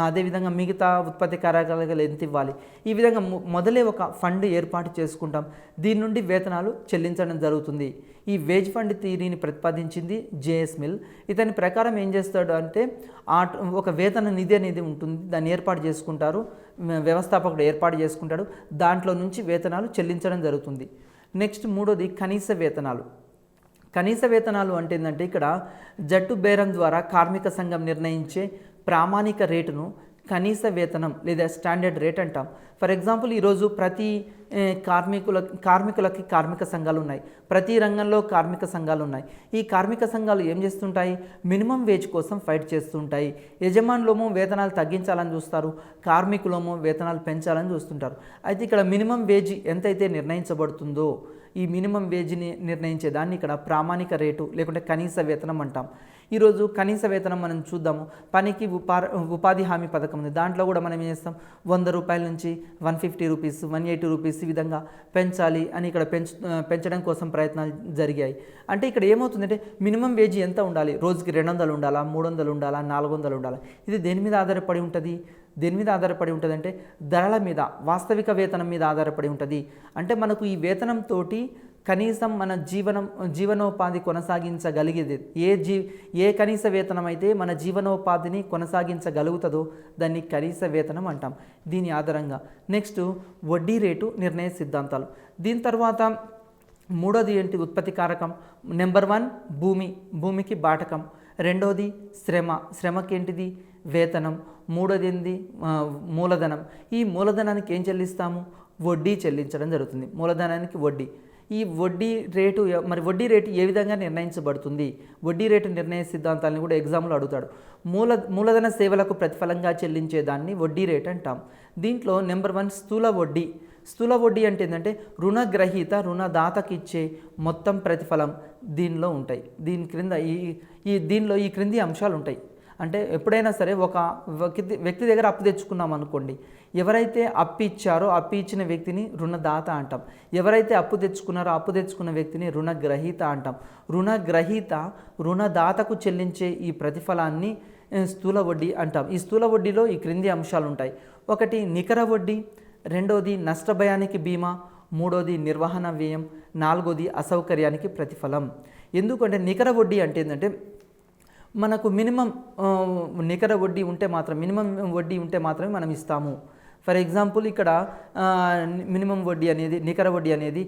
Speaker 1: అదేవిధంగా మిగతా ఉత్పత్తి కార్యకలాపాలకు ఎంత ఇవ్వాలి. ఈ విధంగా మొదలే ఒక ఫండ్ ఏర్పాటు చేసుకుంటాం. దీని నుండి వేతనాలు చెల్లించడం జరుగుతుంది. ఈ వేజ్ ఫండ్ థియరీని ప్రతిపాదించింది జేఎస్ మిల్. ఇతని ప్రకారం ఏం చేస్తాడు అంటే ఒక వేతన నిధి అనేది ఉంటుంది, దాన్ని ఏర్పాటు చేసుకుంటారు, వ్యవస్థాపకుడు ఏర్పాటు చేసుకుంటాడు, దాంట్లో నుంచి వేతనాలు చెల్లించడం జరుగుతుంది. నెక్స్ట్ మూడోది కనీస వేతనాలు. కనీస వేతనాలు అంటే ఏంటంటే ఇక్కడ జట్టు బేరం ద్వారా కార్మిక సంఘం నిర్ణయించే ప్రామాణిక రేటును కనీస వేతనం లేదా స్టాండర్డ్ రేట్ అంటాం. ఫర్ ఎగ్జాంపుల్ ఈరోజు ప్రతి కార్మికులకి కార్మిక సంఘాలు ఉన్నాయి. ప్రతి రంగంలో కార్మిక సంఘాలు ఉన్నాయి. ఈ కార్మిక సంఘాలు ఏం చేస్తుంటాయి? మినిమం వేజ్ కోసం ఫైట్ చేస్తుంటాయి. యజమానులేమో వేతనాలు తగ్గించాలని చూస్తారు, కార్మికులేమో వేతనాలు పెంచాలని చూస్తుంటారు. అయితే ఇక్కడ మినిమం వేజ్ ఎంతైతే నిర్ణయించబడుతుందో ఈ మినిమం వేజ్ని నిర్ణయించే దాన్ని ఇక్కడ ప్రామాణిక రేటు లేకుంటే కనీస వేతనం అంటాం. ఈరోజు కనీస వేతనం మనం చూద్దాము. పనికి ఉపాధి హామీ పథకం ఉంది. దాంట్లో కూడా మనం ఏం చేస్తాం, 100 రూపాయల నుంచి 150 రూపీస్, 180 రూపీస్ ఈ విధంగా పెంచాలి అని ఇక్కడ పెంచడం కోసం ప్రయత్నాలు జరిగాయి. అంటే ఇక్కడ ఏమవుతుందంటే మినిమం వేజ్ ఎంత ఉండాలి? రోజుకి 200 ఉండాలా, 300 ఉండాలా, 400 ఉండాలా? ఇది దేని మీద ఆధారపడి ఉంటుంది? దేని మీద ఆధారపడి ఉంటుంది అంటే ధరల మీద, వాస్తవిక వేతనం మీద ఆధారపడి ఉంటుంది. అంటే మనకు ఈ వేతనంతో కనీసం మన జీవనోపాధి కొనసాగించగలిగేది ఏ కనీస వేతనం అయితే మన జీవనోపాధిని కొనసాగించగలుగుతుందో దాన్ని కనీస వేతనం అంటాం. దీని ఆధారంగా నెక్స్ట్ వడ్డీ రేటు నిర్ణయ సిద్ధాంతాలు. దీని తర్వాత మూడోది ఏంటి? ఉత్పత్తి కారకం. నెంబర్ 1 భూమికి బాటకం. రెండోది శ్రమకి ఏంటిది? వేతనం. మూడోది ఏంది? మూలధనం. ఈ మూలధనానికి ఏం చెల్లిస్తాము? వడ్డీ చెల్లించడం జరుగుతుంది. మూలధనానికి వడ్డీ. ఈ వడ్డీ రేటు వడ్డీ రేటు ఏ విధంగా నిర్ణయించబడుతుంది? వడ్డీ రేటు నిర్ణయ సిద్ధాంతాలను కూడా ఎగ్జామ్లో అడుగుతాడు. మూలధన సేవలకు ప్రతిఫలంగా చెల్లించే దాన్ని వడ్డీ రేటు అంటాం. దీంట్లో నెంబర్ 1 స్థూల వడ్డీ. స్థూల వడ్డీ అంటే ఏంటంటే రుణగ్రహీత రుణదాతకి ఇచ్చే మొత్తం ప్రతిఫలం దీనిలో ఉంటాయి. దీని క్రింద దీనిలో ఈ క్రింది అంశాలు ఉంటాయి. అంటే ఎప్పుడైనా సరే ఒక వ్యక్తి దగ్గర అప్పు తెచ్చుకున్నాం అనుకోండి, ఎవరైతే అప్పు ఇచ్చారో అప్పు ఇచ్చిన వ్యక్తిని రుణదాత అంటాం. ఎవరైతే అప్పు తెచ్చుకున్నారో అప్పు తెచ్చుకున్న వ్యక్తిని రుణగ్రహీత అంటాం. రుణగ్రహీత రుణదాతకు చెల్లించే ఈ ప్రతిఫలాన్ని స్థూల వడ్డీ అంటాం. ఈ స్థూల వడ్డీలో ఈ క్రింది అంశాలు ఉంటాయి. ఒకటి నికర వడ్డీ, రెండోది నష్టభయానికి బీమా, మూడోది నిర్వహణ వ్యయం, నాలుగోది అసౌకర్యానికి ప్రతిఫలం. ఎందుకంటే నికర వడ్డీ అంటే ఏంటంటే మనకు నికర వడ్డీ ఉంటే మాత్రం మినిమం వడ్డీ ఉంటే మాత్రమే మనం ఇస్తాము. ఫర్ ఎగ్జాంపుల్ ఇక్కడ మినిమం వడ్డీ అనేది నికర వడ్డీ అనేది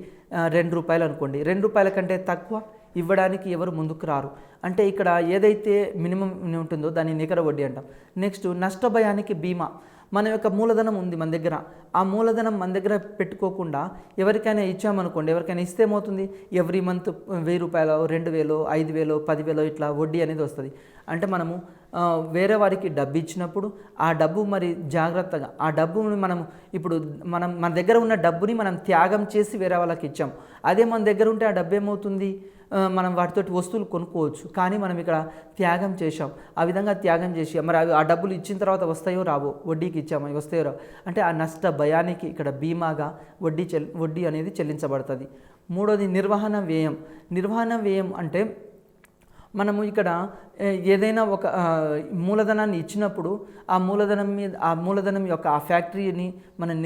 Speaker 1: 2 రూపాయలు అనుకోండి. 2 రూపాయల కంటే తక్కువ ఇవ్వడానికి ఎవరు ముందుకు రారు. అంటే ఇక్కడ ఏదైతే మినిమం ఉంటుందో దాన్ని నికర వడ్డీ అంటాం. నెక్స్ట్ నష్టభయానికి బీమా. మన యొక్క మూలధనం ఉంది మన దగ్గర, ఆ మూలధనం మన దగ్గర పెట్టుకోకుండా ఎవరికైనా ఇచ్చామనుకోండి, ఎవరికైనా ఇస్తే ఏమవుతుంది? ఎవ్రీ మంత్ 1000 రూపాయలు, 2000, 5000, 10,000 ఇట్లా వడ్డీ అనేది వస్తుంది. అంటే మనము వేరే వారికి డబ్బు ఇచ్చినప్పుడు ఆ డబ్బు మరి జాగ్రత్తగా ఆ డబ్బుని మన దగ్గర ఉన్న డబ్బుని మనం త్యాగం చేసి వేరే వాళ్ళకి ఇచ్చాం. అదే మన దగ్గర ఉంటే ఆ డబ్బు ఏమవుతుంది? మనం వాటితోటి వస్తువులు కొనుక్కోవచ్చు, కానీ మనం ఇక్కడ త్యాగం చేసాం. ఆ విధంగా త్యాగం చేసి మరి ఆ డబ్బులు ఇచ్చిన తర్వాత వస్తాయో రావో, వడ్డీకి ఇచ్చామో వస్తాయో రావు, అంటే ఆ నష్ట భయానికి ఇక్కడ బీమాగా వడ్డీ అనేది చెల్లించబడుతుంది. మూడోది నిర్వహణ వ్యయం. నిర్వహణ వ్యయం అంటే మనము ఇక్కడ ఏదైనా ఒక మూలధనాన్ని ఇచ్చినప్పుడు ఆ మూలధనం యొక్క ఆ ఫ్యాక్టరీని మనం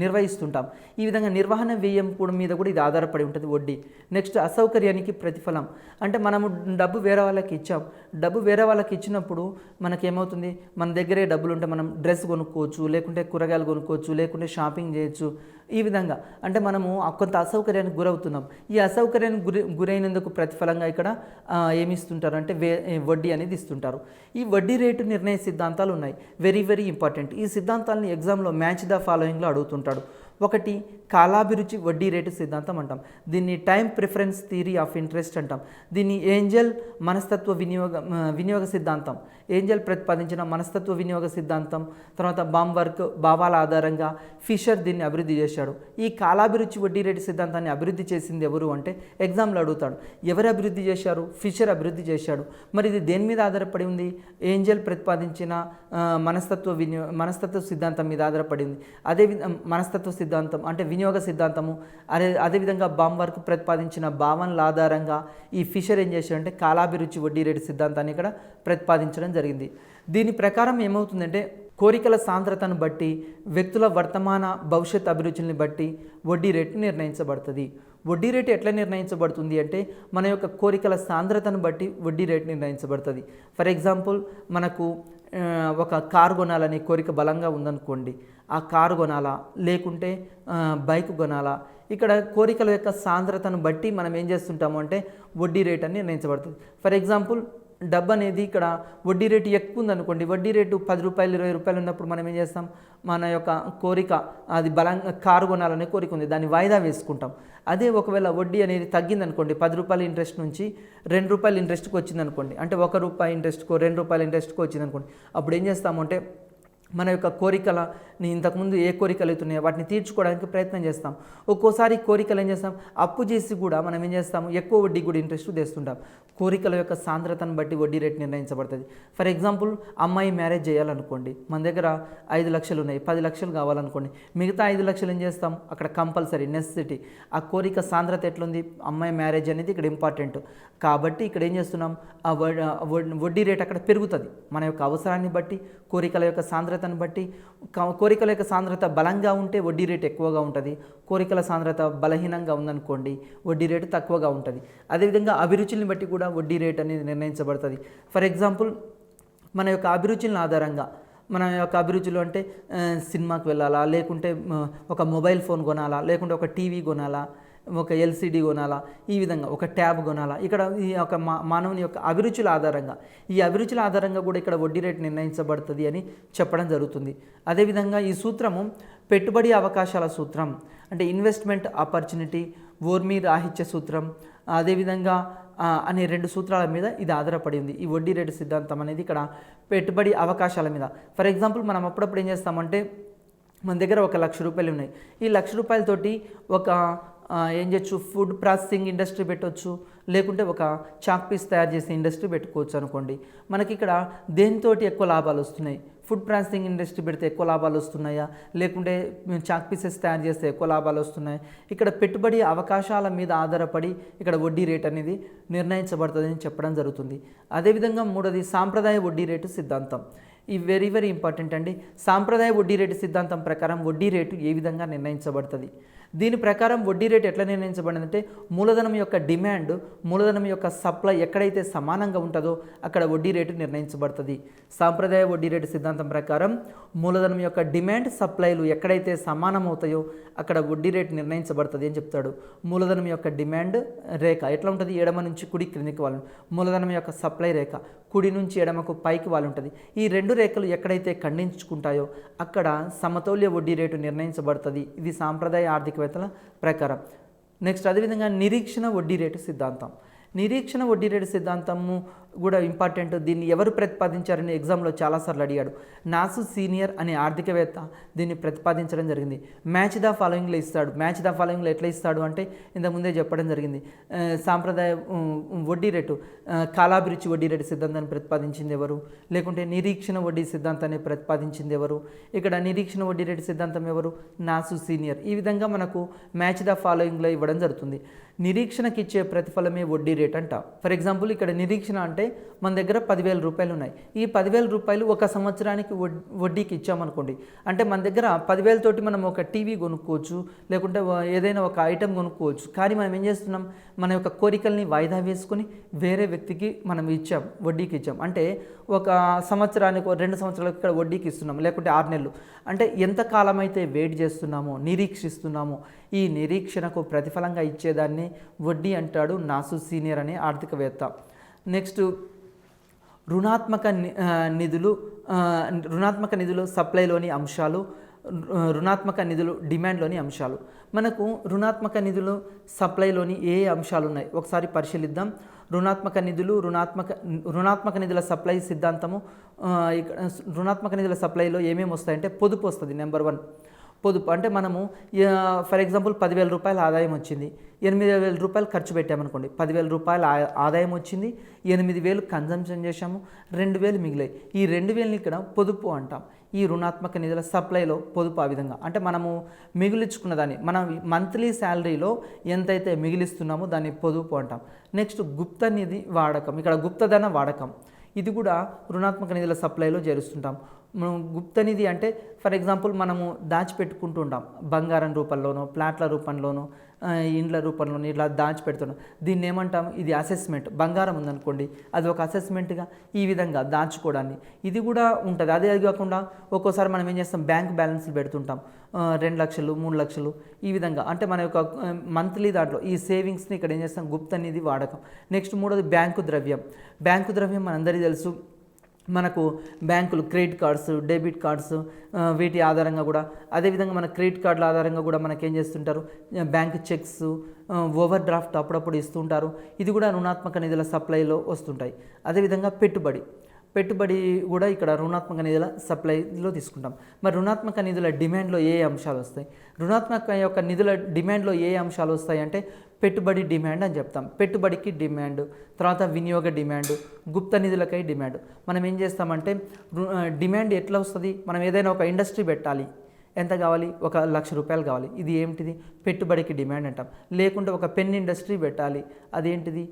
Speaker 1: నిర్వహిస్తుంటాం. ఈ విధంగా నిర్వహణ వ్యయం మీద కూడా ఇది ఆధారపడి ఉంటుంది వడ్డీ. నెక్స్ట్ అసౌకర్యానికి ప్రతిఫలం. అంటే మనము డబ్బు వేరే వాళ్ళకి ఇచ్చాం. డబ్బు వేరే వాళ్ళకి ఇచ్చినప్పుడు మనకేమవుతుంది? మన దగ్గరే డబ్బులు ఉంటే మనం డ్రెస్ కొనుక్కోవచ్చు, లేకుంటే కూరగాయలు కొనుక్కోవచ్చు, లేకుంటే షాపింగ్ చేయొచ్చు. ఈ విధంగా అంటే మనము కొంత అసౌకర్యానికి గురవుతున్నాం. ఈ అసౌకర్యానికి గురైనందుకు ప్రతిఫలంగా ఇక్కడ ఏమిస్తుంటారు అంటే వడ్డీ అనేది ఇస్తుంటారు. ఈ వడ్డీ రేటు నిర్ణయ సిద్ధాంతాలు ఉన్నాయి. Very very important. ఈ సిద్ధాంతాలని ఎగ్జామ్లో మ్యాచ్ ద ఫాలోయింగ్లో అడుగుతుంటాడు. ఒకటి కాలాభిరుచి వడ్డీ రేటు సిద్ధాంతం అంటాం. దీన్ని time preference theory of interest అంటాం. దీన్ని ఏంజెల్ మనస్తత్వ వినియోగ సిద్ధాంతం, ఏంజెల్ ప్రతిపాదించిన మనస్తత్వ వినియోగ సిద్ధాంతం. తర్వాత బాంబర్గ్ భావాల ఆధారంగా ఫిషర్ దీన్ని అభివృద్ధి చేశాడు. ఈ కాలాభిరుచి వడ్డీ రేటు సిద్ధాంతాన్ని అభివృద్ధి చేసింది ఎవరు అంటే ఎగ్జామ్లో అడుగుతాడు. ఎవరు అభివృద్ధి చేశారు? ఫిషర్ అభివృద్ధి చేశాడు. మరి ఇది దేని మీద ఆధారపడి ఉంది? ఏంజెల్ ప్రతిపాదించిన మనస్తత్వ సిద్ధాంతం మీద ఆధారపడి ఉంది. అదే మనస్తత్వ సిద్ధాంతం అంటే వినియోగ సిద్ధాంతము, అదేవిధంగా బాంబర్గ్ ప్రతిపాదించిన భావనల ఆధారంగా ఈ ఫిషర్ ఏం చేశాడంటే కాలాభిరుచి వడ్డీ రేటు సిద్ధాంతాన్ని ఇక్కడ ప్రతిపాదించడం జరిగింది. దీని ప్రకారం ఏమవుతుందంటే కోరికల సాంద్రతను బట్టి, వ్యక్తుల వర్తమాన భవిష్యత్ అభిరుచుల్ని బట్టి వడ్డీ రేటు నిర్ణయించబడుతుంది. వడ్డీ రేటు ఎట్లా నిర్ణయించబడుతుంది అంటే మన యొక్క కోరికల సాంద్రతను బట్టి వడ్డీ రేటు నిర్ణయించబడుతుంది. ఫర్ ఎగ్జాంపుల్ మనకు ఒక కారు కొనాలనే కోరిక బలంగా ఉందనుకోండి, ఆ కారు కొనాలా లేకుంటే బైక్ కొనాలా, ఇక్కడ కోరికల యొక్క సాంద్రతను బట్టి మనం ఏం చేస్తుంటాము అంటే వడ్డీ రేట్ అని నిర్ణయించబడుతుంది. ఫర్ ఎగ్జాంపుల్ డబ్బు అనేది ఇక్కడ వడ్డీ రేటు ఎక్కువ ఉందనుకోండి, వడ్డీ రేటు రూ. 10 రూ. 20 ఉన్నప్పుడు మనం ఏం చేస్తాం, మన యొక్క కోరిక అది బలంగా కారు కొనాలనే కోరిక ఉంది, దాన్ని వాయిదా వేసుకుంటాం. అదే ఒకవేళ వడ్డీ అనేది తగ్గిందనుకోండి, రూ. 10 ఇంట్రెస్ట్ నుంచి రూ. 2 ఇంట్రెస్ట్కి వచ్చిందనుకోండి, అంటే రూ. 1 ఇంట్రెస్ట్కో రూ. 2 ఇంట్రెస్ట్కో వచ్చిందనుకోండి, అప్పుడు ఏం చేస్తాము అంటే మన యొక్క కోరికలని ఇంతకుముందు ఏ కోరికలు అవుతున్నాయో వాటిని తీర్చుకోవడానికి ప్రయత్నం చేస్తాం. ఒక్కోసారి కోరికలు ఏం చేస్తాం, అప్పు చేసి కూడా మనం ఏం చేస్తాము, ఎక్కువ వడ్డీ కూడా ఇంట్రెస్ట్ తెస్తుంటాం. కోరికల యొక్క సాంద్రతను బట్టి వడ్డీ రేట్ నిర్ణయించబడుతుంది. ఫర్ ఎగ్జాంపుల్, అమ్మాయి మ్యారేజ్ చేయాలనుకోండి, మన దగ్గర 5 లక్షలు ఉన్నాయి, 10 లక్షలు కావాలనుకోండి, మిగతా 5 లక్షలు ఏం చేస్తాం, అక్కడ కంపల్సరీ నెసెసిటీ. ఆ కోరిక సాంద్రత ఎట్లుంది, అమ్మాయి మ్యారేజ్ అనేది ఇక్కడ ఇంపార్టెంట్ కాబట్టి ఇక్కడ ఏం చేస్తున్నాం, ఆ వడ్డీ రేట్ అక్కడ పెరుగుతుంది. మన యొక్క అవసరాన్ని బట్టి, కోరికల యొక్క సాంద్రతను బట్టి. కోరికల యొక్క సాంద్రత బలంగా ఉంటే వడ్డీ రేటు ఎక్కువగా ఉంటుంది, కోరికల సాంద్రత బలహీనంగా ఉందనుకోండి వడ్డీ రేటు తక్కువగా ఉంటుంది. అదేవిధంగా అభిరుచుల్ని బట్టి కూడా వడ్డీ రేట్ అనేది నిర్ణయించబడుతుంది. ఫర్ ఎగ్జాంపుల్, మన యొక్క అభిరుచుల ఆధారంగా, మన యొక్క అభిరుచులు అంటే సినిమాకి వెళ్ళాలా, లేకుంటే ఒక మొబైల్ ఫోన్ కొనాలా, లేకుంటే ఒక టీవీ కొనాలా, ఒక ఎల్సిడి కొనాలా, ఈ విధంగా ఒక ట్యాబ్ కొనాలా, ఇక్కడ ఈ యొక్క మానవుని యొక్క అభిరుచుల ఆధారంగా, ఈ అభిరుచుల ఆధారంగా కూడా ఇక్కడ వడ్డీ రేటు నిర్ణయించబడుతుంది అని చెప్పడం జరుగుతుంది. అదేవిధంగా ఈ సూత్రము పెట్టుబడి అవకాశాల సూత్రం, అంటే ఇన్వెస్ట్మెంట్ ఆపర్చునిటీ, ఓర్మి రాహిత్య సూత్రం, అదేవిధంగా అనే 2 సూత్రాల మీద ఇది ఆధారపడి ఉంది. ఈ వడ్డీ రేటు సిద్ధాంతం అనేది ఇక్కడ పెట్టుబడి అవకాశాల మీద. ఫర్ ఎగ్జాంపుల్, మనం అప్పుడప్పుడు ఏం చేస్తామంటే, మన దగ్గర ₹1,00,000 ఉన్నాయి, ఈ ₹1,00,000తోటి ఏం చేయొచ్చు, ఫుడ్ ప్రాసెసింగ్ ఇండస్ట్రీ పెట్టవచ్చు, లేకుంటే ఒక చాక్ పీస్ తయారు చేసే ఇండస్ట్రీ పెట్టుకోవచ్చు అనుకోండి. మనకి ఇక్కడ దేనితోటి ఎక్కువ లాభాలు వస్తున్నాయి, ఫుడ్ ప్రాసెసింగ్ ఇండస్ట్రీ పెడితే ఎక్కువ లాభాలు వస్తున్నాయా, లేకుంటే చాక్ పీసెస్ తయారు చేస్తే ఎక్కువ లాభాలు వస్తున్నాయి? ఇక్కడ పెట్టుబడి అవకాశాల మీద ఆధారపడి ఇక్కడ వడ్డీ రేట్ అనేది నిర్ణయించబడుతుందని చెప్పడం జరుగుతుంది. అదేవిధంగా మూడోది సాంప్రదాయ వడ్డీ రేటు సిద్ధాంతం. ఈ వెరీ ఇంపార్టెంట్ అండి. సాంప్రదాయ వడ్డీ రేటు సిద్ధాంతం ప్రకారం వడ్డీ రేటు ఏ విధంగా నిర్ణయించబడుతుంది? దీని ప్రకారం వడ్డీ రేటు ఎట్లా నిర్ణయించబడిందంటే, మూలధనం యొక్క డిమాండ్, మూలధనం యొక్క సప్లై ఎక్కడైతే సమానంగా ఉంటుందో అక్కడ వడ్డీ రేటు నిర్ణయించబడుతుంది. సాంప్రదాయ వడ్డీ రేటు సిద్ధాంతం ప్రకారం మూలధనం యొక్క డిమాండ్, సప్లైలు ఎక్కడైతే సమానం అవుతాయో అక్కడ వడ్డీ రేటు నిర్ణయించబడుతుంది అని చెప్తాడు. మూలధనం యొక్క డిమాండ్ రేఖ ఎట్లా ఉంటుంది, ఎడమ నుంచి కుడి క్రిందికి వాళ్ళు, మూలధనం యొక్క సప్లై రేఖ కుడి నుంచి ఎడమకు పైకి వాళ్ళు ఉంటుంది. ఈ 2 రేఖలు ఎక్కడైతే ఖండించుకుంటాయో అక్కడ సమతౌల్య వడ్డీ రేటు నిర్ణయించబడుతుంది. ఇది సాంప్రదాయ ఆర్థికవేత్తల ప్రకారం. నెక్స్ట్ అదేవిధంగా నిరీక్షణ వడ్డీ రేటు సిద్ధాంతం. నిరీక్షణ వడ్డీ రేటు సిద్ధాంతము కూడా ఇంపార్టెంట్. దీన్ని ఎవరు ప్రతిపాదించారని ఎగ్జామ్లో చాలాసార్లు అడిగాడు. నాసు సీనియర్ అనే ఆర్థికవేత్త దీన్ని ప్రతిపాదించడం జరిగింది. మ్యాచ్ ద ఫాలోయింగ్లో ఇస్తాడు. మ్యాచ్ ద ఫాలోయింగ్లో ఎట్లా ఇస్తాడు అంటే, ఇంతకుముందే చెప్పడం జరిగింది, సాంప్రదాయ వడ్డీ రేటు, కాలాభిరుచి వడ్డీ రేటు సిద్ధాంతాన్ని ప్రతిపాదించింది ఎవరు, లేకుంటే నిరీక్షణ వడ్డీ సిద్ధాంతాన్ని ప్రతిపాదించింది ఎవరు? ఇక్కడ నిరీక్షణ వడ్డీ రేటు సిద్ధాంతం ఎవరు? నాసు సీనియర్. ఈ విధంగా మనకు మ్యాచ్ ద ఫాలోయింగ్లో ఇవ్వడం జరుగుతుంది. నిరీక్షణకి ఇచ్చే ప్రతిఫలమే వడ్డీ రేట్ అంట. ఫర్ ఎగ్జాంపుల్, ఇక్కడ నిరీక్షణ అంటే మన దగ్గర ₹10,000 ఉన్నాయి. ఈ ₹10,000 ఒక సంవత్సరానికి వడ్డీకి ఇచ్చామనుకోండి, అంటే మన దగ్గర 10,000 తోటి మనం ఒక టీవీ కొనుక్కోవచ్చు, లేకుంటే ఏదైనా ఒక ఐటెం కొనుక్కోవచ్చు. కానీ మనం ఏం చేస్తున్నాం, మన యొక్క కోరికల్ని వాయిదా వేసుకొని వేరే వ్యక్తికి మనం ఇచ్చాం, వడ్డీకి ఇచ్చాం. అంటే ఒక సంవత్సరానికి 2 సంవత్సరాలకు ఇక్కడ వడ్డీకి ఇస్తున్నాం, లేకుంటే 6 నెలలు. అంటే ఎంతకాలం అయితే వెయిట్ చేస్తున్నామో, నిరీక్షిస్తున్నామో, ఈ నిరీక్షణకు ప్రతిఫలంగా ఇచ్చేదాన్ని వడ్డీ అంటాడు నాసు సీనియర్ అనే ఆర్థికవేత్త. నెక్స్ట్ రుణాత్మక నిధులు సప్లైలోని అంశాలు, రుణాత్మక నిధులు డిమాండ్లోని అంశాలు. మనకు రుణాత్మక నిధులు సప్లైలోని ఏ అంశాలు ఉన్నాయి ఒకసారి పరిశీలిద్దాం. రుణాత్మక నిధుల సప్లై సిద్ధాంతము. రుణాత్మక నిధుల సప్లైలో ఏమేమి వస్తాయంటే, పొదుపు వస్తుంది. నెంబర్ 1 పొదుపు. అంటే మనము ఫర్ ఎగ్జాంపుల్ ₹10,000 ఆదాయం వచ్చింది, ₹8,000 ఖర్చు పెట్టామనుకోండి. ₹10,000 ఆదాయం వచ్చింది, 8,000 కన్జంప్షన్ చేశాము, 2,000 మిగిలాయి. ఈ 2,000ని ఇక్కడ పొదుపు అంటాం. ఈ రుణాత్మక నిధుల సప్లైలో పొదుపు ఆ విధంగా. అంటే మనము మిగిలించుకున్న దాన్ని, మనం మంత్లీ శాలరీలో ఎంతైతే మిగిలిస్తున్నామో దాన్ని పొదుపు అంటాం. నెక్స్ట్ గుప్త నిధి వాడకం. ఇక్కడ గుప్తధన వాడకం, ఇది కూడా రుణాత్మక నిధుల సప్లైలో చేరుస్తుంటాం. మనం గుప్త నిధి అంటే ఫర్ ఎగ్జాంపుల్ మనము దాచిపెట్టుకుంటూ ఉంటాం, బంగారం రూపంలోనో, ప్లాట్ల రూపంలోనో, ఇండ్ల రూపంలో ఇట్లా దాచిపెడుతున్నాం. దీన్ని ఏమంటాం, ఇది అసెస్మెంట్. బంగారం ఉందనుకోండి, అది ఒక అసెస్మెంట్గా ఈ విధంగా దాచుకోవడాన్ని ఇది కూడా ఉంటుంది. అదే కాకుండా ఒక్కోసారి మనం ఏం చేస్తాం, బ్యాంక్ బ్యాలెన్స్లు పెడుతుంటాం, 2 లక్షలు 3 లక్షలు ఈ విధంగా. అంటే మన యొక్క మంత్లీ దాంట్లో ఈ సేవింగ్స్ని ఇక్కడ ఏం చేస్తాం, గుప్త నిధి వాడకం. నెక్స్ట్ మూడోది బ్యాంకు ద్రవ్యం. బ్యాంకు ద్రవ్యం మనందరికీ తెలుసు, మనకు బ్యాంకులు క్రెడిట్ కార్డ్స్, డెబిట్ కార్డ్స్, వీటి ఆధారంగా కూడా, అదేవిధంగా మన క్రెడిట్ కార్డుల ఆధారంగా కూడా మనకేం చేస్తుంటారు, బ్యాంక్ చెక్స్, ఓవర్ డ్రాఫ్ట్ అప్పుడప్పుడు ఇస్తుంటారు. ఇది కూడా రుణాత్మక నిధుల సప్లైలో వస్తుంటాయి. అదేవిధంగా పెట్టుబడి కూడా ఇక్కడ రుణాత్మక నిధుల సప్లైలో తీసుకుంటాం. మరి రుణాత్మక నిధుల డిమాండ్లో ఏ అంశాలు వస్తాయి, రుణాత్మక యొక్క నిధుల డిమాండ్లో ఏ అంశాలు వస్తాయి అంటే పెట్టుబడి డిమాండ్ అని చెప్తాం. పెట్టుబడికి డిమాండ్, తర్వాత వినియోగ డిమాండ్, గుప్త నిధులకై డిమాండ్. మనం ఏం చేస్తామంటే డిమాండ్ ఎట్లా వస్తుంది, మనం ఏదైనా ఒక ఇండస్ట్రీ పెట్టాలి, ఎంత కావాలి, 1,00,000 రూపాయలు కావాలి, ఇది ఏమిటిది, పెట్టుబడికి డిమాండ్ అంటాం. లేకుంటే ఒక పెన్ ఇండస్ట్రీ పెట్టాలి, అదేంటిది,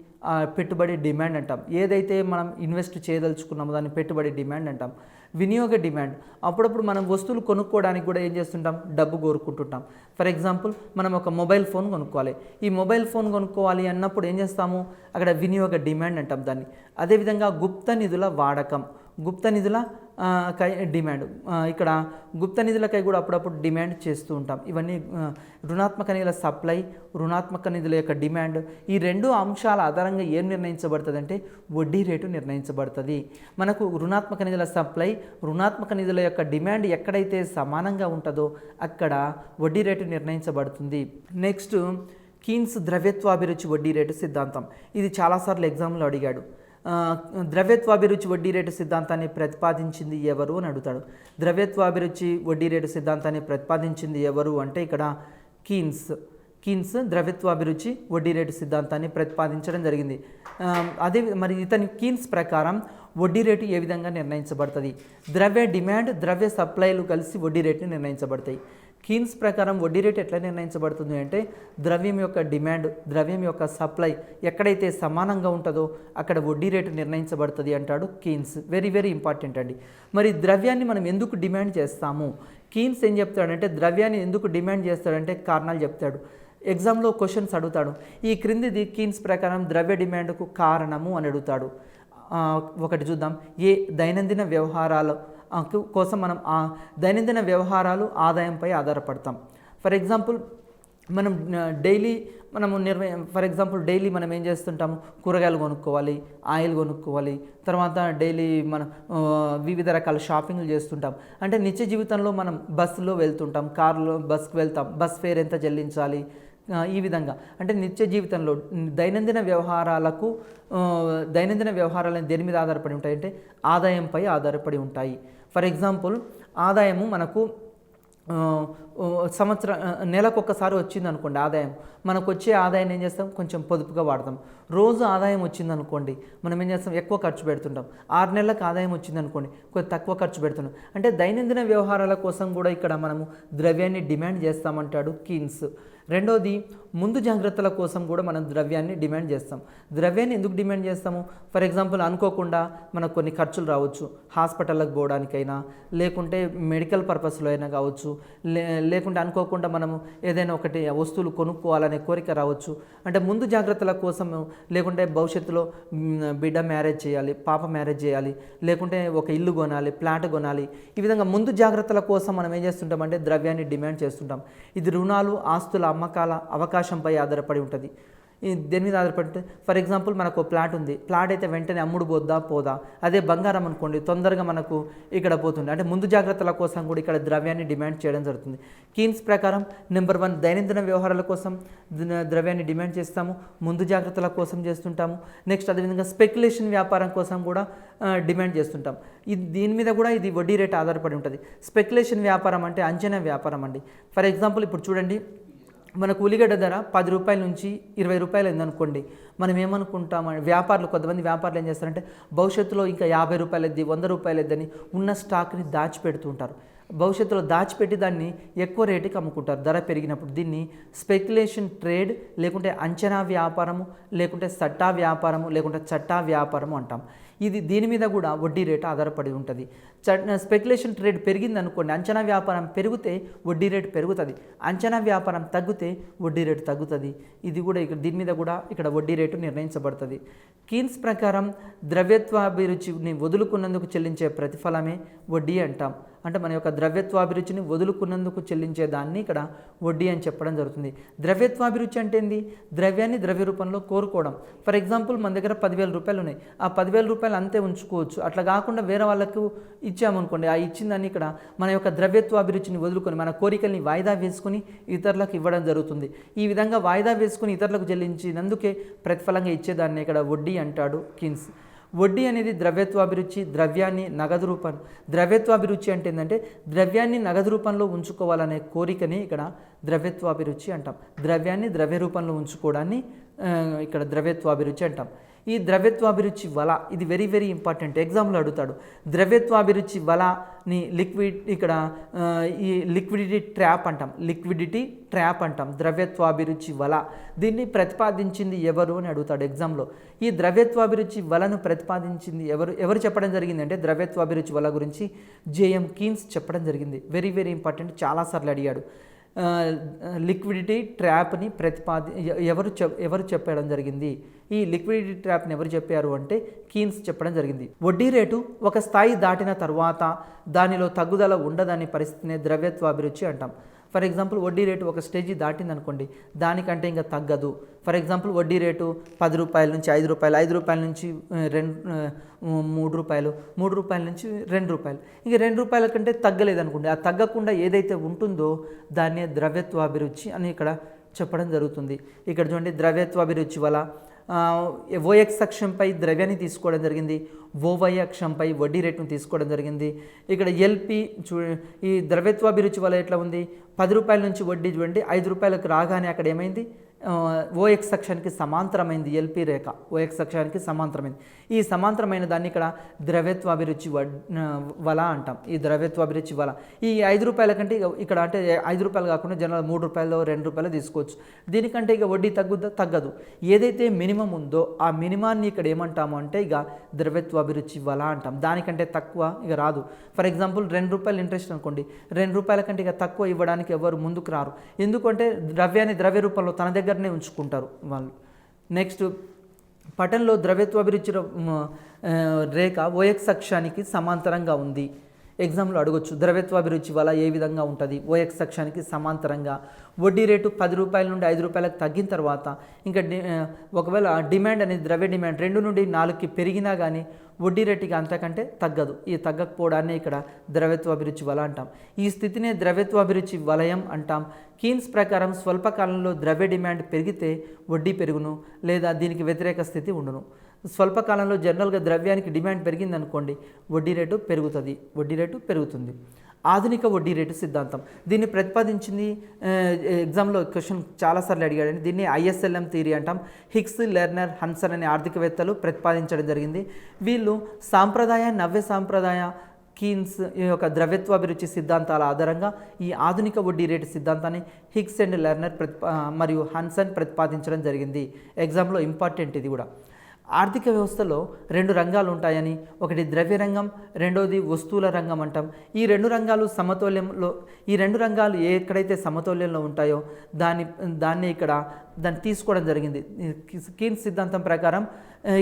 Speaker 1: పెట్టుబడి డిమాండ్ అంటాం. ఏదైతే మనం ఇన్వెస్ట్ చేయదలుచుకున్నామో దాన్ని పెట్టుబడి డిమాండ్ అంటాం. వినియోగ డిమాండ్, అప్పుడప్పుడు మనం వస్తువులు కొనుక్కోవడానికి కూడా ఏం చేస్తుంటాం, డబ్బు కోరుకుంటుంటాం. ఫర్ ఎగ్జాంపుల్ మనం ఒక మొబైల్ ఫోన్ కొనుక్కోవాలి, ఈ మొబైల్ ఫోన్ కొనుక్కోవాలి అన్నప్పుడు ఏం చేస్తాము, అక్కడ వినియోగ డిమాండ్ అంటాం దాన్ని. అదేవిధంగా గుప్త నిధుల వాడకం, గుప్త నిధుల కై డిమాండ్, ఇక్కడ గుప్త నిధులకై కూడా అప్పుడప్పుడు డిమాండ్ చేస్తూ ఉంటాం. ఇవన్నీ రుణాత్మక నిధుల సప్లై, రుణాత్మక నిధుల యొక్క డిమాండ్, ఈ రెండు అంశాల ఆధారంగా ఏం నిర్ణయించబడుతుంది అంటే వడ్డీ రేటు నిర్ణయించబడుతుంది. మనకు రుణాత్మక నిధుల సప్లై, రుణాత్మక నిధుల యొక్క డిమాండ్ ఎక్కడైతే సమానంగా ఉంటుందో అక్కడ వడ్డీ రేటు నిర్ణయించబడుతుంది. నెక్స్ట్ కీన్స్ ద్రవ్యత్వాభిరుచి వడ్డీ రేటు సిద్ధాంతం. ఇది చాలాసార్లు ఎగ్జామ్లో అడిగాడు. ద్రవ్యత్వాభిరుచి వడ్డీ రేటు సిద్ధాంతాన్ని ప్రతిపాదించింది ఎవరు అని అడుగుతాడు. ద్రవ్యత్వాభిరుచి వడ్డీ రేటు సిద్ధాంతాన్ని ప్రతిపాదించింది ఎవరు అంటే ఇక్కడ కీన్స్ ద్రవ్యత్వాభిరుచి వడ్డీ రేటు సిద్ధాంతాన్ని ప్రతిపాదించడం జరిగింది. అదే మరి ఇతని కీన్స్ ప్రకారం వడ్డీ రేటు ఏ విధంగా నిర్ణయించబడుతుంది, ద్రవ్య డిమాండ్, ద్రవ్య సప్లైలు కలిసి వడ్డీ రేటుని నిర్ణయించబడతాయి. కీన్స్ ప్రకారం వడ్డీ రేటు ఎట్లా నిర్ణయించబడుతుంది అంటే ద్రవ్యం యొక్క డిమాండ్, ద్రవ్యం యొక్క సప్లై ఎక్కడైతే సమానంగా ఉంటుందో అక్కడ వడ్డీ రేటు నిర్ణయించబడుతుంది అంటాడు కీన్స్. వెరీ వెరీ ఇంపార్టెంట్ అండి. మరి ద్రవ్యాన్ని మనం ఎందుకు డిమాండ్ చేస్తాము, కీన్స్ ఏం చెప్తాడంటే ద్రవ్యాన్ని ఎందుకు డిమాండ్ చేస్తాడంటే కారణాలు చెప్తాడు. ఎగ్జామ్లో క్వశ్చన్స్ అడుగుతాడు, ఈ క్రిందిది కీన్స్ ప్రకారం ద్రవ్య డిమాండ్కు కారణము అని అడుగుతాడు. ఒకటి చూద్దాం. దైనందిన వ్యవహారాల కోసం మనం దైనందిన వ్యవహారాలు ఆదాయంపై ఆధారపడతాం. ఫర్ ఎగ్జాంపుల్ మనం డైలీ మనం ఏం చేస్తుంటాము, కూరగాయలు కొనుక్కోవాలి, ఆయిల్ కొనుక్కోవాలి, తర్వాత డైలీ మనం వివిధ రకాల షాపింగ్లు చేస్తుంటాం. అంటే నిత్య జీవితంలో మనం బస్సులో వెళ్తుంటాం, బస్కి వెళ్తాం, బస్ ఫేర్ ఎంత చెల్లించాలి, ఈ విధంగా. అంటే నిత్య జీవితంలో దైనందిన వ్యవహారాలను దేని మీద ఆధారపడి ఉంటాయంటే ఆదాయంపై ఆధారపడి ఉంటాయి. ఫర్ ఎగ్జాంపుల్ ఆదాయము మనకు నెలకొకసారి వచ్చింది అనుకోండి, ఆదాయం మనకు వచ్చే ఆదాయాన్ని ఏం చేస్తాం, కొంచెం పొదుపుగా వాడతాం. రోజు ఆదాయం వచ్చిందనుకోండి, మనం ఏం చేస్తాం, ఎక్కువ ఖర్చు పెడుతుంటాం. 6 నెలలకు ఆదాయం వచ్చిందనుకోండి, కొంచెం తక్కువ ఖర్చు పెడుతున్నాం. అంటే దైనందిన వ్యవహారాల కోసం కూడా ఇక్కడ మనము ద్రవ్యాన్ని డిమాండ్ చేస్తామంటాడు కీన్స్. రెండోది ముందు జాగ్రత్తల కోసం కూడా మనం ద్రవ్యాన్ని డిమాండ్ చేస్తాం. ద్రవ్యాన్ని ఎందుకు డిమాండ్ చేస్తాము, ఫర్ ఎగ్జాంపుల్ అనుకోకుండా మనకు కొన్ని ఖర్చులు రావచ్చు, హాస్పిటల్కి పోవడానికైనా, లేకుంటే మెడికల్ పర్పస్లో అయినా కావచ్చు, లేకుంటే అనుకోకుండా మనము ఏదైనా ఒకటి వస్తువులు కొనుక్కోవాలనే కోరిక రావచ్చు. అంటే ముందు జాగ్రత్తల కోసము, లేకుంటే భవిష్యత్తులో బిడ్డ మ్యారేజ్ చేయాలి, పాప మ్యారేజ్ చేయాలి, లేకుంటే ఒక ఇల్లు కొనాలి, ప్లాట్ కొనాలి, ఈ విధంగా ముందు జాగ్రత్తల కోసం మనం ఏం చేస్తుంటామంటే ద్రవ్యాన్ని డిమాండ్ చేస్తుంటాం. ఇది రుణాలు, ఆస్తుల అమ్మకాల అవకాశంపై ఆధారపడి ఉంటుంది. దేని మీద ఆధారపడి, ఫర్ ఎగ్జాంపుల్ మనకు ప్లాట్ ఉంది, ప్లాట్ అయితే వెంటనే అమ్ముడు పోదా. అదే బంగారం అనుకోండి, తొందరగా మనకు ఇక్కడ పోతుంది. అంటే ముందు జాగ్రత్తల కోసం కూడా ఇక్కడ ద్రవ్యాన్ని డిమాండ్ చేయడం జరుగుతుంది. కీన్స్ ప్రకారం నెంబర్ 1 దైనందిన వ్యవహారాల కోసం ద్రవ్యాన్ని డిమాండ్ చేస్తాము, ముందు జాగ్రత్తల కోసం చేస్తుంటాము. నెక్స్ట్ అదేవిధంగా స్పెక్యులేషన్ వ్యాపారం కోసం కూడా డిమాండ్ చేస్తుంటాం. దీని మీద కూడా ఇది వడ్డీ రేటు ఆధారపడి ఉంటుంది. స్పెక్యులేషన్ వ్యాపారం అంటే అంచనా వ్యాపారం అండి. ఫర్ ఎగ్జాంపుల్ ఇప్పుడు చూడండి, మనకు ఉల్లిగడ్డ ధర 10 రూపాయల నుంచి 20 రూపాయలు అయిందనుకోండి, మనం ఏమనుకుంటామని కొంతమంది వ్యాపారులు ఏం చేస్తారంటే భవిష్యత్తులో ఇంకా 50 రూపాయలు ఎద్ది, 100 రూపాయలు ఎద్దని ఉన్న స్టాక్ని దాచిపెడుతుంటారు. భవిష్యత్తులో దాచిపెట్టి దాన్ని ఎక్కువ రేటుకి అమ్ముకుంటారు ధర పెరిగినప్పుడు. దీన్ని స్పెక్యులేషన్ ట్రేడ్, లేకుంటే అంచనా వ్యాపారము, లేకుంటే సట్టా వ్యాపారము, లేకుంటే చట్టా వ్యాపారము అంటాం. దీని మీద కూడా వడ్డీ రేటు ఆధారపడి ఉంటుంది. స్పెక్యులేషన్ ట్రేడ్ పెరిగింది అనుకోండి, అంచనా వ్యాపారం పెరిగితే వడ్డీ రేటు పెరుగుతుంది, అంచనా వ్యాపారం తగ్గితే వడ్డీ రేటు తగ్గుతుంది. ఇది కూడా దీని మీద కూడా ఇక్కడ వడ్డీ రేటు నిర్ణయించబడుతుంది. కీన్స్ ప్రకారం ద్రవ్యత్వాభిరుచిని వదులుకున్నందుకు చెల్లించే ప్రతిఫలమే వడ్డీ అంటాం. అంటే మన యొక్క ద్రవ్యత్వాభిరుచిని వదులుకున్నందుకు చెల్లించే దాన్ని ఇక్కడ వడ్డీ అని చెప్పడం జరుగుతుంది. ద్రవ్యత్వాభిరుచి అంటే ఏంది? ద్రవ్యాన్ని ద్రవ్య రూపంలో కోరుకోవడం. ఫర్ ఎగ్జాంపుల్ మన దగ్గర 10,000 రూపాయలు ఉన్నాయి, ఆ 10,000 రూపాయలు అంతే ఉంచుకోవచ్చు. అట్లా కాకుండా వేరే వాళ్ళకు ఇచ్చామనుకోండి, ఆ ఇచ్చిన దాన్ని ఇక్కడ మన యొక్క ద్రవ్యత్వాభిరుచిని వదులుకొని మన కోరికల్ని వాయిదా వేసుకుని ఇతరులకు ఇవ్వడం జరుగుతుంది. ఈ విధంగా వాయిదా వేసుకుని ఇతరులకు చెల్లించినందుకే ప్రతిఫలంగా ఇచ్చేదాన్ని ఇక్కడ వడ్డీ అంటాడు కీన్స్. వడ్డీ అనేది ద్రవ్యత్వాభిరుచి, ద్రవ్యాన్ని నగదు రూపం. ద్రవ్యత్వాభిరుచి అంటే ఏంటంటే ద్రవ్యాన్ని నగదు రూపంలో ఉంచుకోవాలనే కోరికని ఇక్కడ ద్రవ్యత్వాభిరుచి అంటాం. ద్రవ్యాన్ని ద్రవ్య రూపంలో ఉంచుకోవడాన్ని ఇక్కడ ద్రవ్యత్వాభిరుచి అంటాం. ఈ ద్రవ్యత్వాభిరుచి వల ఇది వెరీ వెరీ ఇంపార్టెంట్, ఎగ్జామ్లో అడుగుతాడు. ద్రవ్యత్వాభిరుచి వలని ఇక్కడ ఈ లిక్విడిటీ ట్రాప్ అంటాం. ద్రవ్యత్వాభిరుచి వల దీన్ని ప్రతిపాదించింది ఎవరు అని అడుగుతాడు ఎగ్జామ్లో. ఈ ద్రవ్యత్వాభిరుచి వలను ప్రతిపాదించింది ఎవరు చెప్పడం జరిగింది అంటే ద్రవ్యత్వాభిరుచి వల గురించి జేఎం కీన్స్ చెప్పడం జరిగింది. వెరీ వెరీ ఇంపార్టెంట్, చాలాసార్లు అడిగాడు. లిక్విడిటీ ట్రాప్ని ఎవరు చెప్పడం జరిగింది? ఈ లిక్విడిటీ ట్రాప్ని ఎవరు చెప్పారు అంటే కీన్స్ చెప్పడం జరిగింది. వడ్డీ రేటు ఒక స్థాయి దాటిన తర్వాత దానిలో తగ్గుదల ఉండదనే పరిస్థితిని ద్రవ్యత్వాభిరుచి అంటాం. ఫర్ ఎగ్జాంపుల్ వడ్డీ రేటు ఒక స్టేజీ దాటింది అనుకోండి, దానికంటే ఇంకా తగ్గదు. ఫర్ ఎగ్జాంపుల్ వడ్డీ రేటు 10 రూపాయల నుంచి 5 రూపాయలు, 5 రూపాయల నుంచి 3 రూపాయలు, 3 రూపాయల నుంచి 2 రూపాయలు, ఇంక 2 రూపాయల కంటే తగ్గలేదు అనుకోండి, ఆ తగ్గకుండా ఏదైతే ఉంటుందో దాన్నే ద్రవ్యత్వాభిరుచి అని ఇక్కడ చెప్పడం జరుగుతుంది. ఇక్కడ చూడండి, ద్రవ్యత్వాభిరుచి వల్ల ఓఎక్స్ అక్షంపై ద్రవ్యాన్ని తీసుకోవడం జరిగింది, ఓవై అక్షంపై వడ్డీ రేటును తీసుకోవడం జరిగింది. ఇక్కడ ఎల్పి ఈ ద్రవ్యత్వాభిరుచి వల్ల ఎట్లా ఉంది, 10 రూపాయల నుంచి వడ్డీ చూడండి 5 రూపాయలకు రాగానే అక్కడ ఏమైంది, ఓఎక్స్ అక్షానికి సమాంతరమైంది ఎల్పి రేఖ, ఓఎక్స్ అక్షానికి సమాంతరమైంది. ఈ సమాంతరమైన దాన్ని ఇక్కడ ద్రవ్యత్వాభిరుచి వల అంటాం. ఈ ద్రవ్యత్వాభిరుచి వల ఈ 5 రూపాయల కంటే ఇక్కడ అంటే 5 రూపాయలు కాకుండా జనరల్ 3 రూపాయలు 2 రూపాయలు తీసుకోవచ్చు. దీనికంటే ఇక వడ్డీ తగ్గదు. ఏదైతే మినిమం ఉందో ఆ మినిమాన్ని ఇక్కడ ఏమంటాము అంటే ఇక ద్రవ్యత్వాభిరుచి వల అంటాం. దానికంటే తక్కువ ఇక రాదు. ఫర్ ఎగ్జాంపుల్ 2 రూపాయలు ఇంట్రెస్ట్ అనుకోండి, 2 రూపాయల కంటే ఇక తక్కువ ఇవ్వడానికి ఎవరు ముందుకు రారు. ఎందుకంటే ద్రవ్యాన్ని ద్రవ్య రూపంలో తన దగ్గరనే ఉంచుకుంటారు వాళ్ళు. నెక్స్ట్ పటంలో ద్రవ్యత్వాభిరుచి రేఖ ఓఎక్స్ అక్షానికి సమాంతరంగా ఉంది. ఎగ్జామ్లో అడగొచ్చు, ద్రవ్యత్వాభిరుచి వల్ల ఏ విధంగా ఉంటుంది? ఓఎక్స్ అక్షానికి సమాంతరంగా వడ్డీ రేటు 10 రూపాయల నుండి 5 రూపాయలకు తగ్గిన తర్వాత ఇంకా ఒకవేళ డిమాండ్ అనేది ద్రవ్య డిమాండ్ 2 నుండి 4కి పెరిగినా కానీ వడ్డీ రేటుకి అంతకంటే తగ్గదు. ఈ తగ్గకపోవడాన్ని ఇక్కడ ద్రవ్యత్వాభిరుచి వల అంటాం. ఈ స్థితినే ద్రవ్యత్వాభిరుచి వలయం అంటాం. కీన్స్ ప్రకారం స్వల్పకాలంలో ద్రవ్య డిమాండ్ పెరిగితే వడ్డీ పెరుగును, లేదా దీనికి వ్యతిరేక స్థితి ఉండును. స్వల్పకాలంలో జనరల్గా ద్రవ్యానికి డిమాండ్ పెరిగిందనుకోండి, వడ్డీ రేటు పెరుగుతుంది. ఆధునిక వడ్డీ రేటు సిద్ధాంతం దీన్ని ప్రతిపాదించింది ఎగ్జామ్లో క్వశ్చన్ చాలాసార్లు అడిగాడండి. దీన్ని ఐఎస్ఎల్ఎం థియరీ అంటాం. హిక్స్, లెర్నర్, హన్సన్ అనే ఆర్థికవేత్తలు ప్రతిపాదించడం జరిగింది. వీళ్ళు సాంప్రదాయ, నవ్య సాంప్రదాయ, కీన్స్ ఈ యొక్క ద్రవ్యత్వాభిరుచి సిద్ధాంతాల ఆధారంగా ఈ ఆధునిక వడ్డీ రేటు సిద్ధాంతాన్ని హిక్స్ అండ్ లెర్నర్ మరియు హన్సన్ ప్రతిపాదించడం జరిగింది. ఎగ్జామ్లో ఇంపార్టెంట్ ఇది కూడా. ఆర్థిక వ్యవస్థలో 2 రంగాలు ఉంటాయని, ఒకటి ద్రవ్య రంగం, రెండోది వస్తువుల రంగం అంటాం. ఈ 2 రంగాలు ఎక్కడైతే సమతౌల్యంలో ఉంటాయో దాన్ని తీసుకోవడం జరిగింది. కీన్స్ సిద్ధాంతం ప్రకారం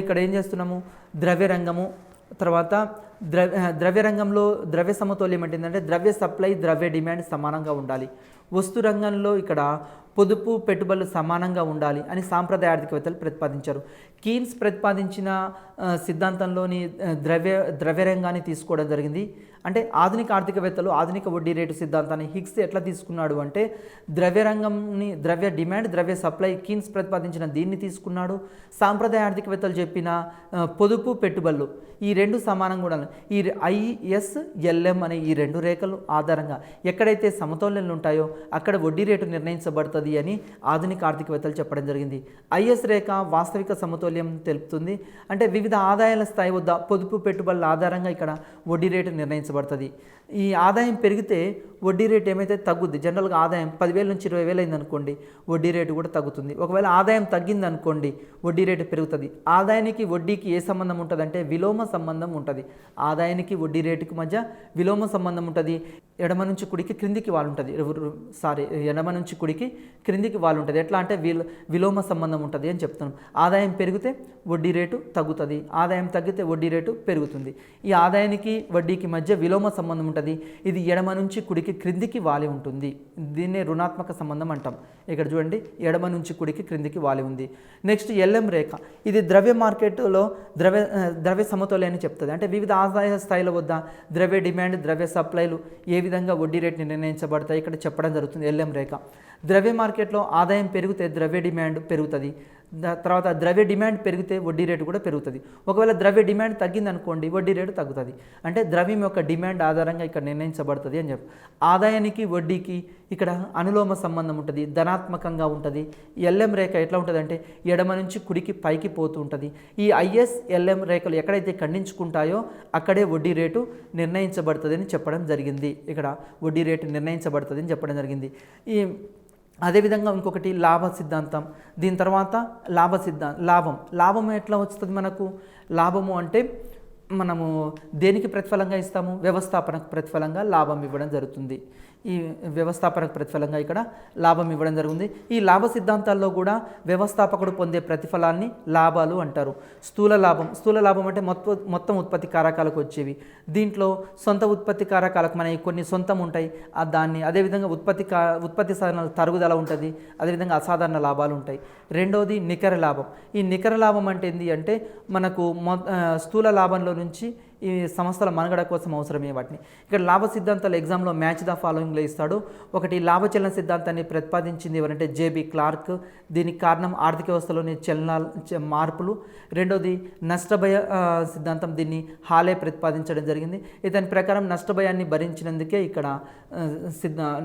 Speaker 1: ఇక్కడ ఏం చేస్తున్నాము, ద్రవ్య రంగము తర్వాత ద్రవ్య రంగంలో ద్రవ్య సమతౌల్యం ఏంటంటే ద్రవ్య సప్లై, ద్రవ్య డిమాండ్ సమానంగా ఉండాలి. వస్తు రంగంలో ఇక్కడ పొదుపు, పెట్టుబడులు సమానంగా ఉండాలి అని సాంప్రదాయ ఆర్థికవేత్తలు ప్రతిపాదించారు. కీన్స్ ప్రతిపాదించిన సిద్ధాంతంలోని ద్రవ్య రంగాన్ని తీసుకోవడం జరిగింది. అంటే ఆధునిక ఆర్థికవేత్తలు ఆధునిక వడ్డీ రేటు సిద్ధాంతాన్ని హిక్స్ ఎట్లా తీసుకున్నాడు అంటే ద్రవ్య రంగంని ద్రవ్య డిమాండ్, ద్రవ్య సప్లై కీన్స్ ప్రతిపాదించిన దీన్ని తీసుకున్నాడు. సాంప్రదాయ ఆర్థికవేత్తలు చెప్పిన పొదుపు, పెట్టుబడులు ఈ 2 సమానంగా ఉండాలి. ఈ ఐఎస్ఎల్ఎం అనే ఈ 2 రేఖలు ఆధారంగా ఎక్కడైతే సమతౌల్యాలు ఉంటాయో అక్కడ వడ్డీ రేటు నిర్ణయించబడుతుంది అని ఆధునిక ఆర్థికవేత్తలు చెప్పడం జరిగింది. ఐఎస్ రేఖ వాస్తవిక సమతౌల్యం తెలుపుతుంది. అంటే వివిధ ఆదాయాల స్థాయి వద్ద పొదుపు, పెట్టుబడుల ఆధారంగా ఇక్కడ వడ్డీ రేటు నిర్ణయించబడుతుంది. ఈ ఆదాయం పెరిగితే వడ్డీ రేటు ఏమైతే తగ్గుద్ది. జనరల్గా ఆదాయం 10,000 నుంచి 20,000 అయిందనుకోండి, వడ్డీ రేటు కూడా తగ్గుతుంది. ఒకవేళ ఆదాయం తగ్గింది అనుకోండి, వడ్డీ రేటు పెరుగుతుంది. ఆదాయానికి వడ్డీకి ఏ సంబంధం ఉంటుందంటే విలోమ సంబంధం ఉంటుంది. ఆదాయానికి వడ్డీ రేటుకి మధ్య విలోమ సంబంధం ఉంటుంది. ఎడమ నుంచి కుడికి క్రిందికి వాలు ఉంటుంది. ఎడమ నుంచి కుడికి క్రిందికి వాలు ఉంటుంది. ఎట్లా అంటే విలోమ సంబంధం ఉంటుంది అని చెప్తున్నాం. ఆదాయం పెరిగితే వడ్డీ రేటు తగ్గుతుంది, ఆదాయం తగ్గితే వడ్డీ రేటు పెరుగుతుంది. ఈ ఆదాయానికి వడ్డీకి మధ్య విలోమ సంబంధం ఉంటుంది. ఇది ఎడమ నుంచి కుడికి క్రిందికి వాలి ఉంటుంది. దీన్నే రుణాత్మక సంబంధం అంటాం. ఇక్కడ చూడండి, ఎడమ నుంచి కుడికి క్రిందికి వాలి ఉంది. నెక్స్ట్ ఎల్ఎం రేఖ. ఇది ద్రవ్య మార్కెట్లో ద్రవ్య సమతుల్యాన్ని చెప్తుంది. అంటే వివిధ ఆదాయ స్థాయిల వద్ద ద్రవ్య డిమాండ్, ద్రవ్య సప్లైలు ఏ విధంగా వడ్డీ రేటుని నిర్ణయించబడతాయి ఇక్కడ చెప్పడం జరుగుతుంది. ఎల్ఎం రేఖ. ద్రవ్య మార్కెట్లో ఆదాయం పెరిగితే ద్రవ్య డిమాండ్ పెరుగుతుంది. తర్వాత ద్రవ్య డిమాండ్ పెరిగితే వడ్డీ రేటు కూడా పెరుగుతుంది. ఒకవేళ ద్రవ్య డిమాండ్ తగ్గింది అనుకోండి, వడ్డీ రేటు తగ్గుతుంది. అంటే ద్రవ్యం యొక్క డిమాండ్ ఆధారంగా ఇక్కడ నిర్ణయించబడుతుంది అని చెప్పి. ఆదాయానికి వడ్డీకి ఇక్కడ అనులోమ సంబంధం ఉంటుంది, ధనాత్మకంగా ఉంటుంది. ఎల్ఎం రేఖ ఎట్లా ఉంటుంది అంటే ఎడమ నుంచి కుడికి పైకి పోతూ ఉంటుంది. ఈ ఐఎస్ ఎల్ఎం రేఖలు ఎక్కడైతే ఖండించుకుంటాయో అక్కడే వడ్డీ రేటు నిర్ణయించబడుతుంది అని చెప్పడం జరిగింది. ఇక్కడ వడ్డీ రేటు నిర్ణయించబడుతుంది అని చెప్పడం జరిగింది. అదేవిధంగా ఇంకొకటి లాభ సిద్ధాంతం. దీని తర్వాత లాభం ఎట్లా వస్తుంది మనకు? లాభము అంటే మనము దేనికి ప్రతిఫలంగా ఇస్తాము? వ్యవస్థాపనకు ప్రతిఫలంగా లాభం ఇవ్వడం జరుగుతుంది. ఈ వ్యవస్థాపనకు ప్రతిఫలంగా ఇక్కడ లాభం ఇవ్వడం జరుగుతుంది. ఈ లాభ సిద్ధాంతాల్లో కూడా వ్యవస్థాపకుడు పొందే ప్రతిఫలాన్ని లాభాలు అంటారు. స్థూల లాభం అంటే మొత్తం ఉత్పత్తి కారకాలకు వచ్చేవి. దీంట్లో సొంత ఉత్పత్తి కారకాలకు మనకి కొన్ని సొంతం ఉంటాయి, దాన్ని అదేవిధంగా ఉత్పత్తి సాధనాల తరుగుదల ఉంటుంది, అదేవిధంగా అసాధారణ లాభాలు ఉంటాయి. రెండవది నికర లాభం. ఈ నికర లాభం అంటే ఏంటి అంటే మనకు స్థూల లాభంలో నుంచి ఈ సంస్థల మనుగడ కోసం అవసరమే వాటిని. ఇక్కడ లాభ సిద్ధాంతాలు ఎగ్జామ్లో మ్యాచ్ ద ఫాలోయింగ్లో ఇస్తాడు. ఒకటి లాభచలన సిద్ధాంతాన్ని ప్రతిపాదించింది ఎవరంటే జేబీ క్లార్క్. దీనికి కారణం ఆర్థిక వ్యవస్థలోని మార్పులు. రెండోది నష్టభయ సిద్ధాంతం, దీన్ని హాలే ప్రతిపాదించడం జరిగింది. ఇతని ప్రకారం నష్టభయాన్ని భరించినందుకే ఇక్కడ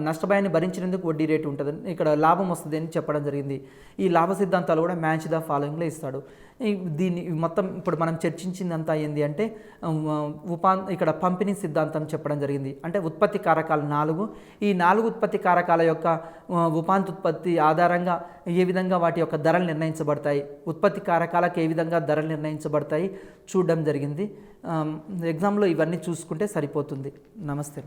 Speaker 1: నష్టభయాన్ని భరించినందుకు వడ్డీ రేటు ఉంటుంది, ఇక్కడ లాభం వస్తుంది అని చెప్పడం జరిగింది. ఈ లాభ సిద్ధాంతాలు కూడా మ్యాచ్ ద ఫాలోయింగ్లో ఇస్తాడు. దీన్ని మొత్తం ఇప్పుడు మనం చర్చించిందంతా ఏంటి అంటే ఇక్కడ పంపిణీ సిద్ధాంతం చెప్పడం జరిగింది. అంటే ఉత్పత్తి కారకాలు 4. ఈ 4 ఉత్పత్తి కారకాల యొక్క ఉత్పత్తి ఆధారంగా ఏ విధంగా వాటి యొక్క ధరలు నిర్ణయించబడతాయి, ఉత్పత్తి కారకాలకు ఏ విధంగా ధరలు నిర్ణయించబడతాయి చూడడం జరిగింది. ఎగ్జామ్లో ఇవన్నీ చూసుకుంటే సరిపోతుంది. నమస్తే.